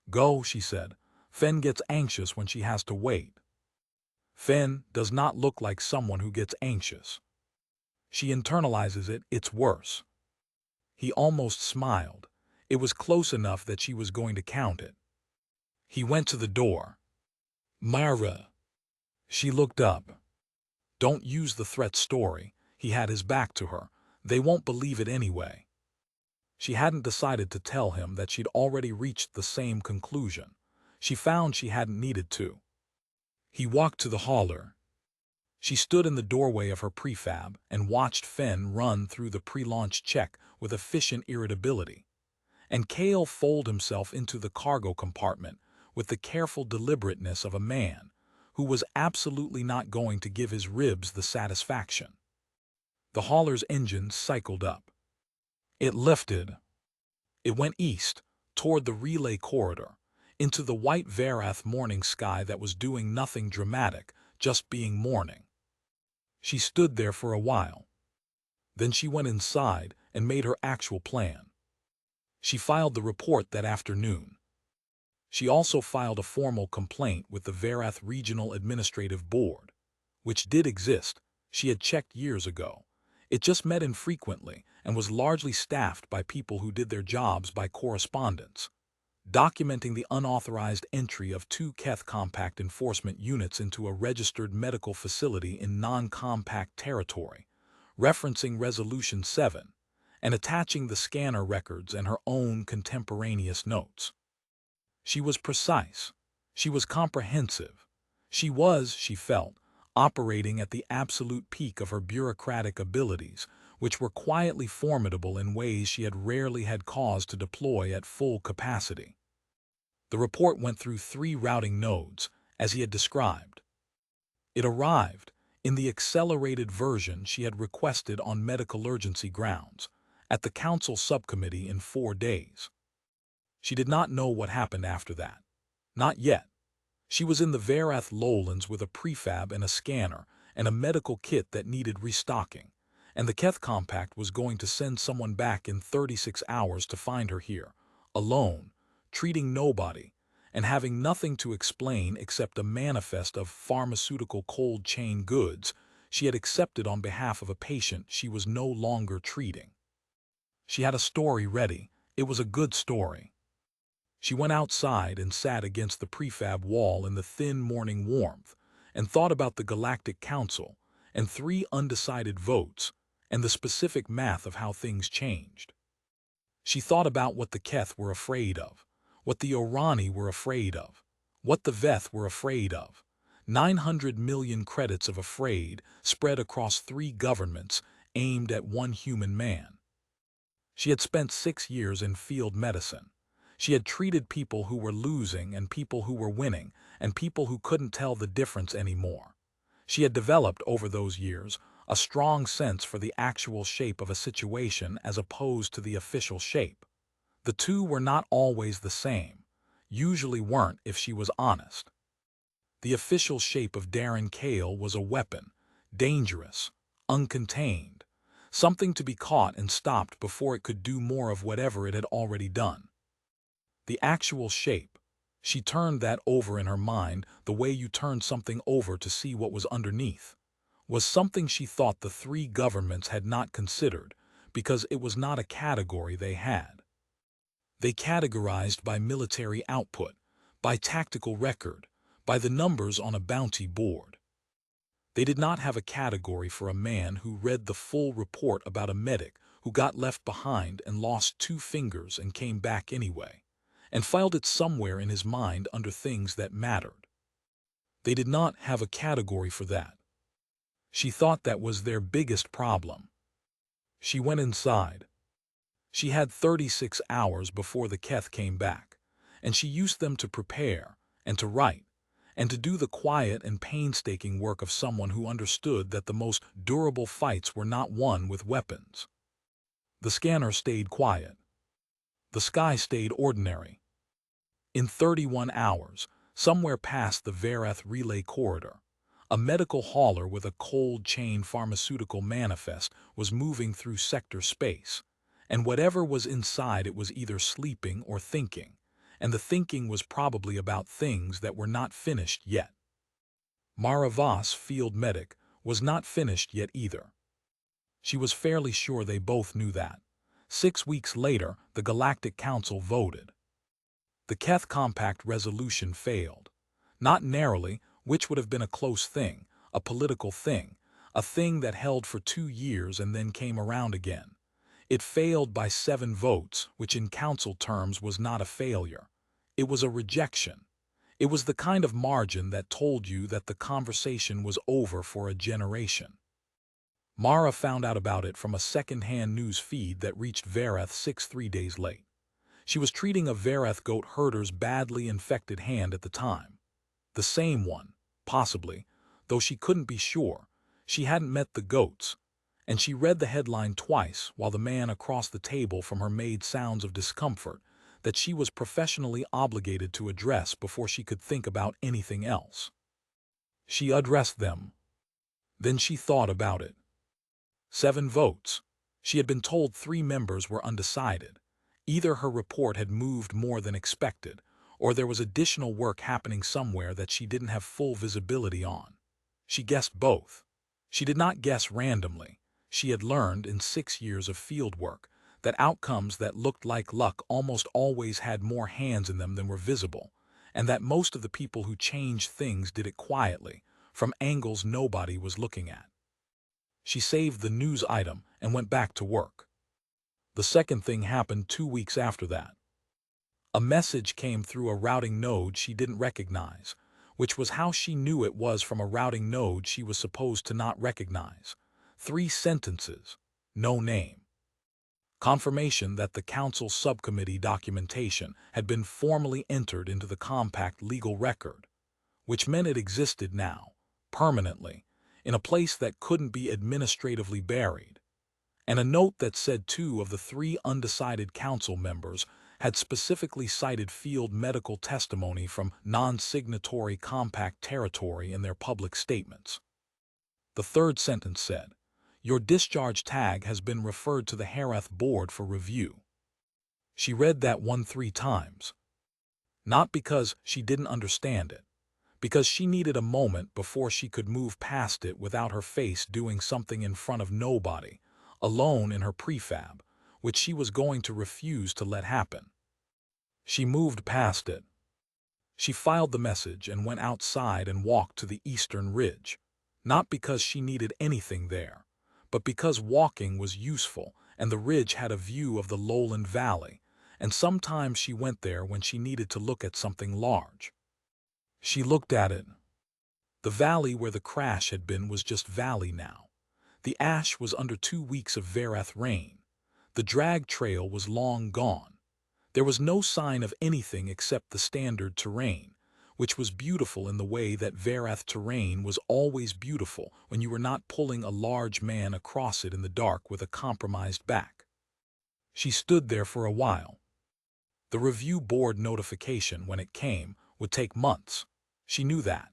Go, she said. Fen gets anxious when she has to wait. Fen does not look like someone who gets anxious. She internalizes it. It's worse. He almost smiled. It was close enough that she was going to count it. He went to the door. Mara. She looked up. Don't use the threat story. He had his back to her. They won't believe it anyway. She hadn't decided to tell him that she'd already reached the same conclusion. She found she hadn't needed to. He walked to the hauler. She stood in the doorway of her prefab and watched Fen run through the pre-launch check with efficient irritability. And Kale fold himself into the cargo compartment with the careful deliberateness of a man who was absolutely not going to give his ribs the satisfaction. The hauler's engine cycled up. It lifted. It went east, toward the relay corridor, into the white Varath morning sky that was doing nothing dramatic, just being morning. She stood there for a while. Then she went inside and made her actual plan. She filed the report that afternoon. She also filed a formal complaint with the Varath Regional Administrative Board, which did exist. She had checked years ago. It just met infrequently and was largely staffed by people who did their jobs by correspondence, documenting the unauthorized entry of 2 Keth Compact enforcement units into a registered medical facility in non-compact territory, referencing Resolution 7, and attaching the scanner records and her own contemporaneous notes. She was precise. She was comprehensive. She was, she felt, operating at the absolute peak of her bureaucratic abilities, which were quietly formidable in ways she had rarely had cause to deploy at full capacity. The report went through 3 routing nodes, as he had described. It arrived, in the accelerated version she had requested on medical urgency grounds, at the Council Subcommittee in 4 days. She did not know what happened after that. Not yet. She was in the Varath lowlands with a prefab and a scanner and a medical kit that needed restocking, and the Keth Compact was going to send someone back in 36 hours to find her here, alone, treating nobody, and having nothing to explain except a manifest of pharmaceutical cold chain goods she had accepted on behalf of a patient she was no longer treating. She had a story ready. It was a good story. She went outside and sat against the prefab wall in the thin morning warmth and thought about the Galactic Council and 3 undecided votes and the specific math of how things changed. She thought about what the Keth were afraid of, what the Orani were afraid of, what the Veth were afraid of. 900 million credits of afraid spread across 3 governments aimed at 1 human man. She had spent 6 years in field medicine. She had treated people who were losing and people who were winning and people who couldn't tell the difference anymore. She had developed over those years a strong sense for the actual shape of a situation as opposed to the official shape. The 2 were not always the same, usually weren't if she was honest. The official shape of Darren Kale was a weapon, dangerous, uncontained, something to be caught and stopped before it could do more of whatever it had already done. The actual shape. She turned that over in her mind the way you turn something over to see what was underneath. Was something she thought the three governments had not considered because it was not a category they had. They categorized by military output, by tactical record, by the numbers on a bounty board. They did not have a category for a man who read the full report about a medic who got left behind and lost 2 fingers and came back anyway, and filed it somewhere in his mind under things that mattered. They did not have a category for that. She thought that was their biggest problem. She went inside. She had 36 hours before the Keth came back, and she used them to prepare and to write and to do the quiet and painstaking work of someone who understood that the most durable fights were not won with weapons. The scanner stayed quiet. The sky stayed ordinary. In 31 hours, somewhere past the Verath relay corridor, a medical hauler with a cold chain pharmaceutical manifest was moving through sector space, and whatever was inside it was either sleeping or thinking, and the thinking was probably about things that were not finished yet. Mara Voss, field medic, was not finished yet either. She was fairly sure they both knew that. 6 weeks later, the Galactic Council voted. The Keth Compact resolution failed. Not narrowly, which would have been a close thing, a political thing, a thing that held for 2 years and then came around again. It failed by 7 votes, which in council terms was not a failure. It was a rejection. It was the kind of margin that told you that the conversation was over for a generation. Mara found out about it from a second-hand news feed that reached Verath 3 days late. She was treating a Verath goat herder's badly infected hand at the time. The same one, possibly, though she couldn't be sure. She hadn't met the goats, and she read the headline twice while the man across the table from her made sounds of discomfort that she was professionally obligated to address before she could think about anything else. She addressed them. Then she thought about it. 7 votes. She had been told 3 members were undecided. Either her report had moved more than expected, or there was additional work happening somewhere that she didn't have full visibility on. She guessed both. She did not guess randomly. She had learned in 6 years of field work that outcomes that looked like luck almost always had more hands in them than were visible, and that most of the people who changed things did it quietly, from angles nobody was looking at. She saved the news item and went back to work. The second thing happened 2 weeks after that. A message came through a routing node she didn't recognize, which was how she knew it was from a routing node she was supposed to not recognize. 3 sentences, no name. Confirmation that the Council Subcommittee documentation had been formally entered into the compact legal record, which meant it existed now, permanently, in a place that couldn't be administratively buried. And a note that said 2 of the 3 undecided council members had specifically cited field medical testimony from non-signatory compact territory in their public statements. The third sentence said, "Your discharge tag has been referred to the Herath board for review." She read that 3 times. Not because she didn't understand it, because she needed a moment before she could move past it without her face doing something in front of nobody, alone in her prefab, which she was going to refuse to let happen. She moved past it. She filed the message and went outside and walked to the eastern ridge, not because she needed anything there, but because walking was useful and the ridge had a view of the lowland valley, and sometimes she went there when she needed to look at something large. She looked at it. The valley where the crash had been was just valley now. The ash was under 2 weeks of Verath rain. The drag trail was long gone. There was no sign of anything except the standard terrain, which was beautiful in the way that Verath terrain was always beautiful when you were not pulling a large man across it in the dark with a compromised back. She stood there for a while. The review board notification, when it came, would take months. She knew that.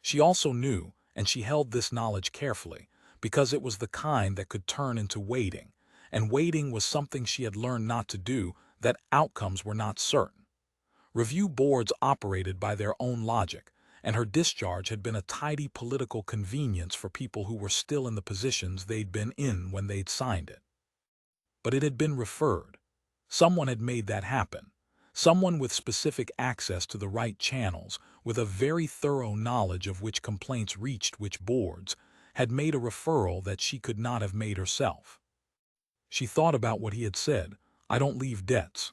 She also knew, and she held this knowledge carefully, because it was the kind that could turn into waiting, and waiting was something she had learned not to do, that outcomes were not certain. Review boards operated by their own logic, and her discharge had been a tidy political convenience for people who were still in the positions they'd been in when they'd signed it. But it had been referred. Someone had made that happen. Someone with specific access to the right channels, with a very thorough knowledge of which complaints reached which boards, had made a referral that she could not have made herself. She thought about what he had said, "I don't leave debts."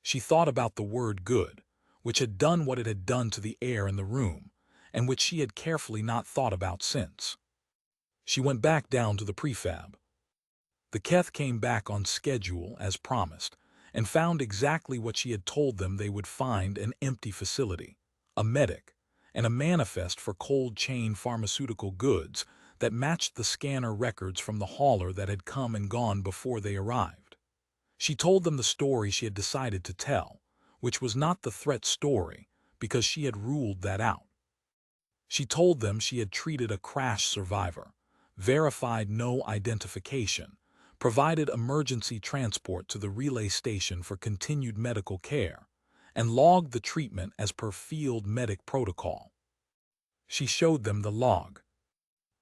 She thought about the word good, which had done what it had done to the air in the room, and which she had carefully not thought about since. She went back down to the prefab. The Keth came back on schedule as promised, and found exactly what she had told them they would find: an empty facility, a medic, and a manifest for cold chain pharmaceutical goods that matched the scanner records from the hauler that had come and gone before they arrived. She told them the story she had decided to tell, which was not the threat story, because she had ruled that out. She told them she had treated a crash survivor, verified no identification, provided emergency transport to the relay station for continued medical care, and logged the treatment as per field medic protocol. She showed them the log.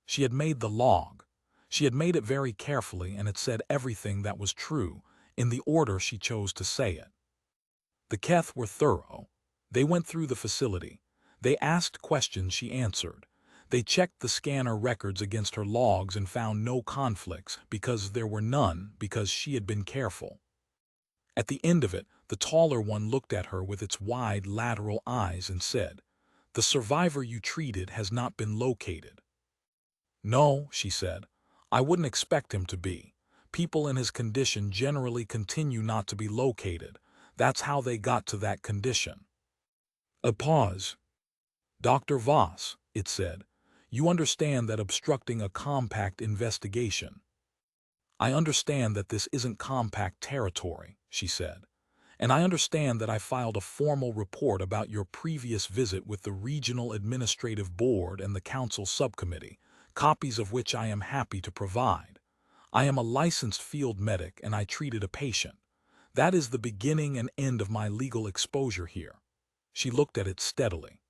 She had made the log. She had made it very carefully, and it said everything that was true, in the order she chose to say it. The Keth were thorough. They went through the facility. They asked questions she answered. They checked the scanner records against her logs and found no conflicts, because there were none, because she had been careful. At the end of it, the taller one looked at her with its wide lateral eyes and said, "The survivor you treated has not been located." "No," she said, "I wouldn't expect him to be. People in his condition generally continue not to be located. That's how they got to that condition." A pause. "Dr. Voss," it said, "you understand that obstructing a compact investigation—" "I understand that this isn't compact territory," she said. "And I understand that I filed a formal report about your previous visit with the Regional Administrative Board and the Council Subcommittee, copies of which I am happy to provide. I am a licensed field medic and I treated a patient. That is the beginning and end of my legal exposure here." She looked at it steadily.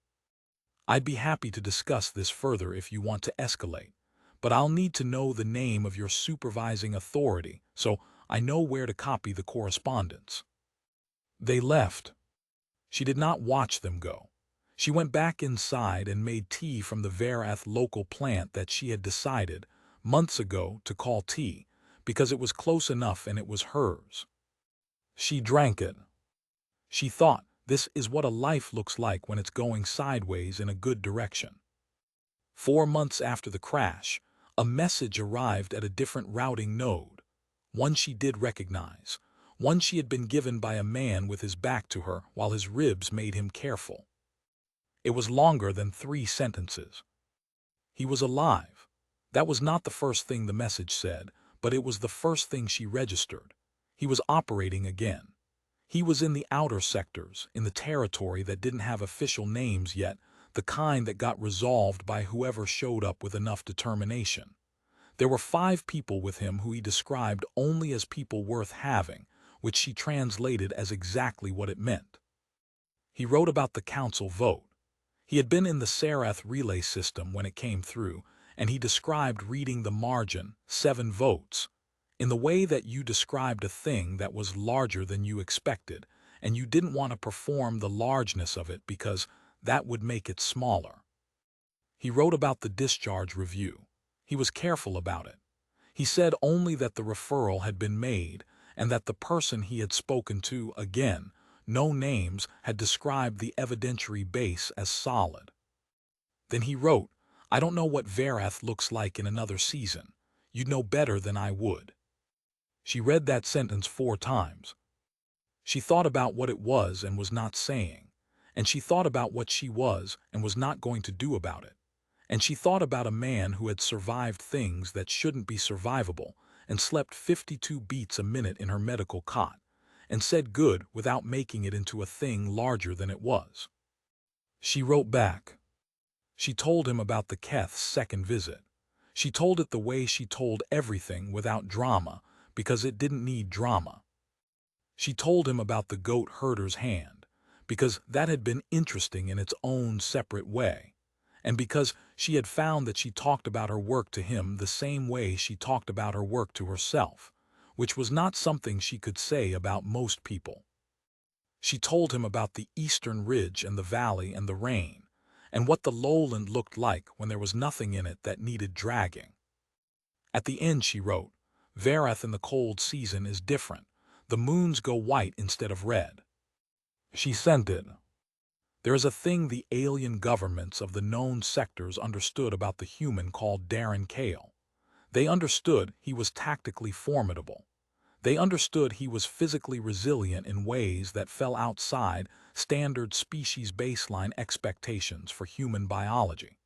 "I'd be happy to discuss this further if you want to escalate, but I'll need to know the name of your supervising authority so I know where to copy the correspondence." They left. She did not watch them go. She went back inside and made tea from the Verath local plant that she had decided, months ago, to call tea, because it was close enough and it was hers. She drank it. She thought, this is what a life looks like when it's going sideways in a good direction. 4 months after the crash, a message arrived at a different routing node. One she did recognize. One she had been given by a man with his back to her while his ribs made him careful. It was longer than 3 sentences. He was alive. That was not the first thing the message said, but it was the first thing she registered. He was operating again. He was in the outer sectors, in the territory that didn't have official names yet, the kind that got resolved by whoever showed up with enough determination. There were 5 people with him who he described only as people worth having, which she translated as exactly what it meant. He wrote about the council vote. He had been in the Sarath relay system when it came through, and he described reading the margin, 7 votes, in the way that you described a thing that was larger than you expected, and you didn't want to perform the largeness of it because that would make it smaller. He wrote about the discharge review. He was careful about it. He said only that the referral had been made and that the person he had spoken to, again, no names, had described the evidentiary base as solid. Then he wrote, "I don't know what Verath looks like in another season. You'd know better than I would." She read that sentence 4 times. She thought about what it was and was not saying, and she thought about what she was and was not going to do about it, and she thought about a man who had survived things that shouldn't be survivable and slept 52 beats a minute in her medical cot, and said good without making it into a thing larger than it was. She wrote back. She told him about the Keth's second visit. She told it the way she told everything, without drama, because it didn't need drama. She told him about the goat herder's hand, because that had been interesting in its own separate way, and because she had found that she talked about her work to him the same way she talked about her work to herself, which was not something she could say about most people. She told him about the eastern ridge and the valley and the rain, and what the lowland looked like when there was nothing in it that needed dragging. At the end she wrote, "Varath in the cold season is different. The moons go white instead of red." She sent it. There is a thing the alien governments of the known sectors understood about the human called Darren Kale. They understood he was tactically formidable. They understood he was physically resilient in ways that fell outside standard species baseline expectations for human biology.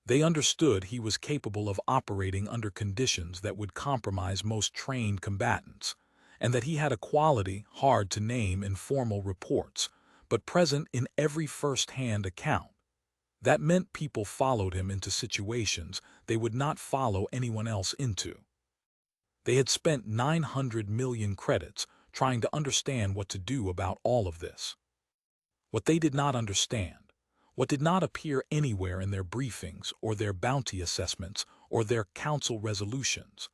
They understood he was capable of operating under conditions that would compromise most trained combatants, and that he had a quality hard to name in formal reports, but present in every first-hand account. That meant people followed him into situations they would not follow anyone else into. They had spent 900 million credits trying to understand what to do about all of this. What they did not understand, what did not appear anywhere in their briefings or their bounty assessments or their council resolutions,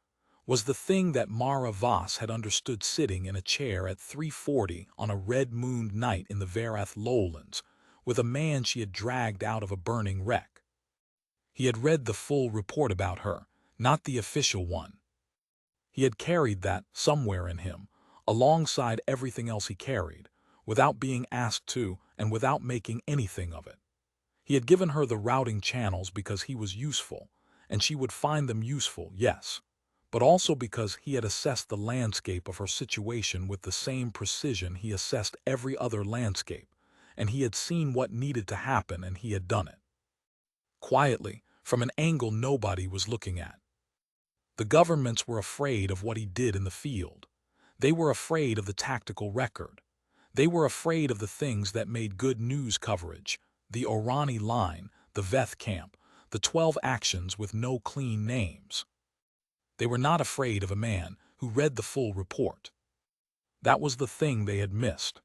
was the thing that Mara Voss had understood sitting in a chair at 3:40 on a red-mooned night in the Varath lowlands, with a man she had dragged out of a burning wreck. He had read the full report about her, not the official one. He had carried that somewhere in him, alongside everything else he carried, without being asked to and without making anything of it. He had given her the routing channels because he was useful, and she would find them useful, yes, but also because he had assessed the landscape of her situation with the same precision he assessed every other landscape, and he had seen what needed to happen and he had done it. Quietly, from an angle nobody was looking at. The governments were afraid of what he did in the field. They were afraid of the tactical record. They were afraid of the things that made good news coverage, the Orani line, the Veth camp, the 12 actions with no clean names. They were not afraid of a man who read the full report. That was the thing they had missed.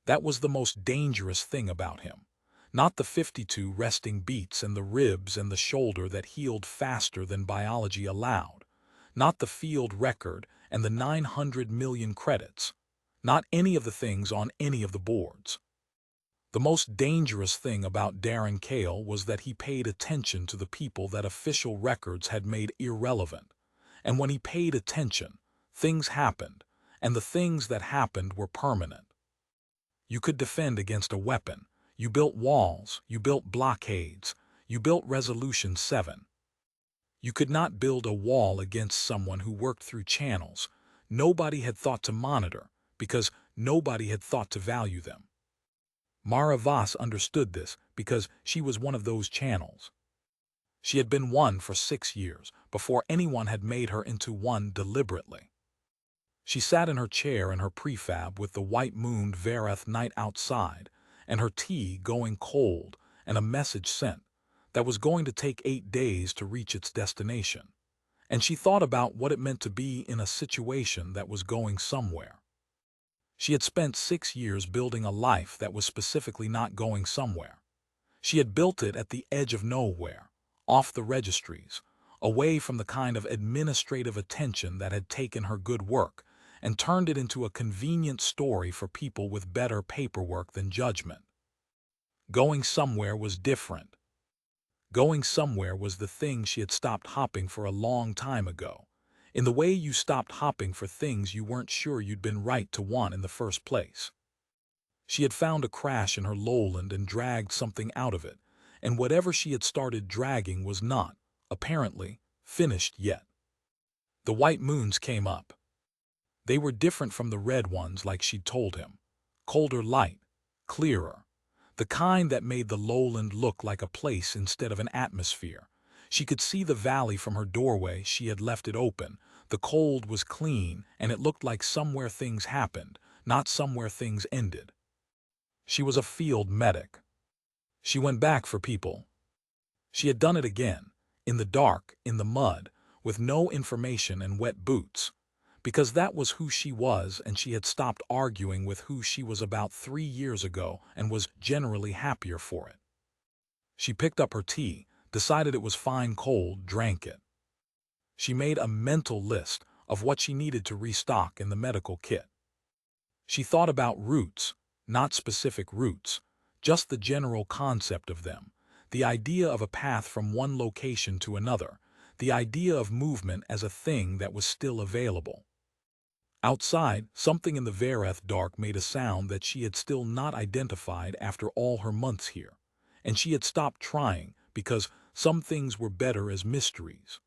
That was the most dangerous thing about him. Not the 52 resting beats and the ribs and the shoulder that healed faster than biology allowed. Not the field record and the 900 million credits. Not any of the things on any of the boards. The most dangerous thing about Darren Kale was that he paid attention to the people that official records had made irrelevant. And when he paid attention, things happened, and the things that happened were permanent. You could defend against a weapon. You built walls, you built blockades, you built Resolution 7. You could not build a wall against someone who worked through channels nobody had thought to monitor, because nobody had thought to value them. Mara Voss understood this because she was one of those channels. She had been one for 6 years before anyone had made her into one deliberately. She sat in her chair in her prefab with the white-mooned Varath night outside, and her tea going cold and a message sent that was going to take 8 days to reach its destination. And she thought about what it meant to be in a situation that was going somewhere. She had spent 6 years building a life that was specifically not going somewhere. She had built it at the edge of nowhere, off the registries, away from the kind of administrative attention that had taken her good work and turned it into a convenient story for people with better paperwork than judgment. Going somewhere was different. Going somewhere was the thing she had stopped hopping for a long time ago, in the way you stopped hopping for things you weren't sure you'd been right to want in the first place. She had found a crash in her lowland and dragged something out of it, and whatever she had started dragging was not, apparently, finished yet. The white moons came up. They were different from the red ones like she'd told him. Colder light, clearer. The kind that made the lowland look like a place instead of an atmosphere. She could see the valley from her doorway. She had left it open. The cold was clean, and it looked like somewhere things happened, not somewhere things ended. She was a field medic. She went back for people, She had done it again, in the dark, in the mud, with no information and wet boots, because that was who she was, and she had stopped arguing with who she was about 3 years ago and was generally happier for it. She picked up her tea, decided it was fine cold, drank it. She made a mental list of what she needed to restock in the medical kit. She thought about routes, not specific routes, just the general concept of them, the idea of a path from one location to another, the idea of movement as a thing that was still available. Outside, something in the Vereth dark made a sound that she had still not identified after all her months here, and she had stopped trying because some things were better as mysteries.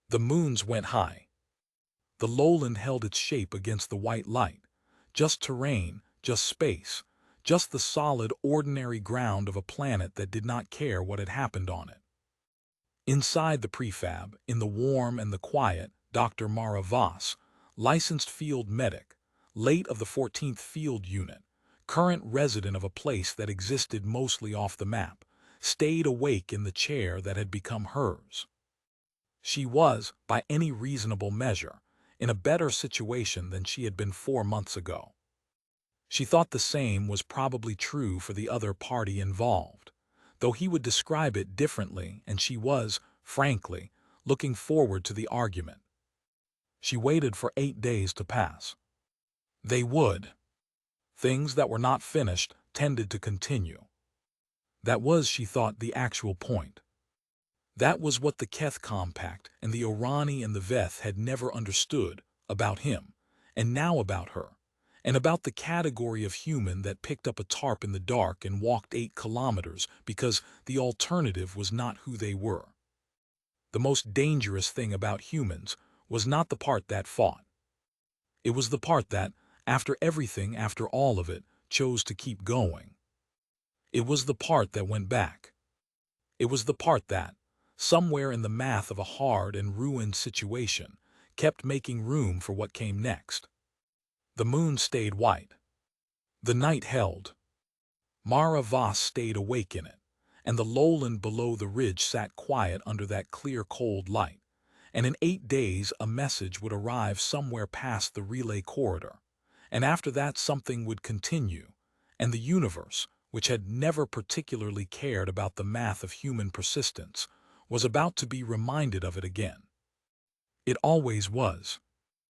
The moons went high. The lowland held its shape against the white light, just terrain, just space, just the solid, ordinary ground of a planet that did not care what had happened on it. Inside the prefab, in the warm and the quiet, Dr. Mara Voss, licensed field medic, late of the 14th Field Unit, current resident of a place that existed mostly off the map, stayed awake in the chair that had become hers. She was, by any reasonable measure, in a better situation than she had been 4 months ago. She thought the same was probably true for the other party involved, though he would describe it differently, and she was, frankly, looking forward to the argument. She waited for 8 days to pass. They would. Things that were not finished tended to continue. That was, she thought, the actual point. That was what the Keth Compact and the Orani and the Veth had never understood about him, and now about her, and about the category of human that picked up a tarp in the dark and walked 8 kilometers because the alternative was not who they were. The most dangerous thing about humans was not the part that fought. It was the part that, after everything, after all of it, chose to keep going. It was the part that went back. It was the part that, somewhere in the math of a hard and ruined situation, kept making room for what came next. The moon stayed white. The night held. Mara Voss stayed awake in it, and the lowland below the ridge sat quiet under that clear cold light, and in 8 days a message would arrive somewhere past the relay corridor, and after that something would continue, and the universe, which had never particularly cared about the math of human persistence, was about to be reminded of it again. It always was.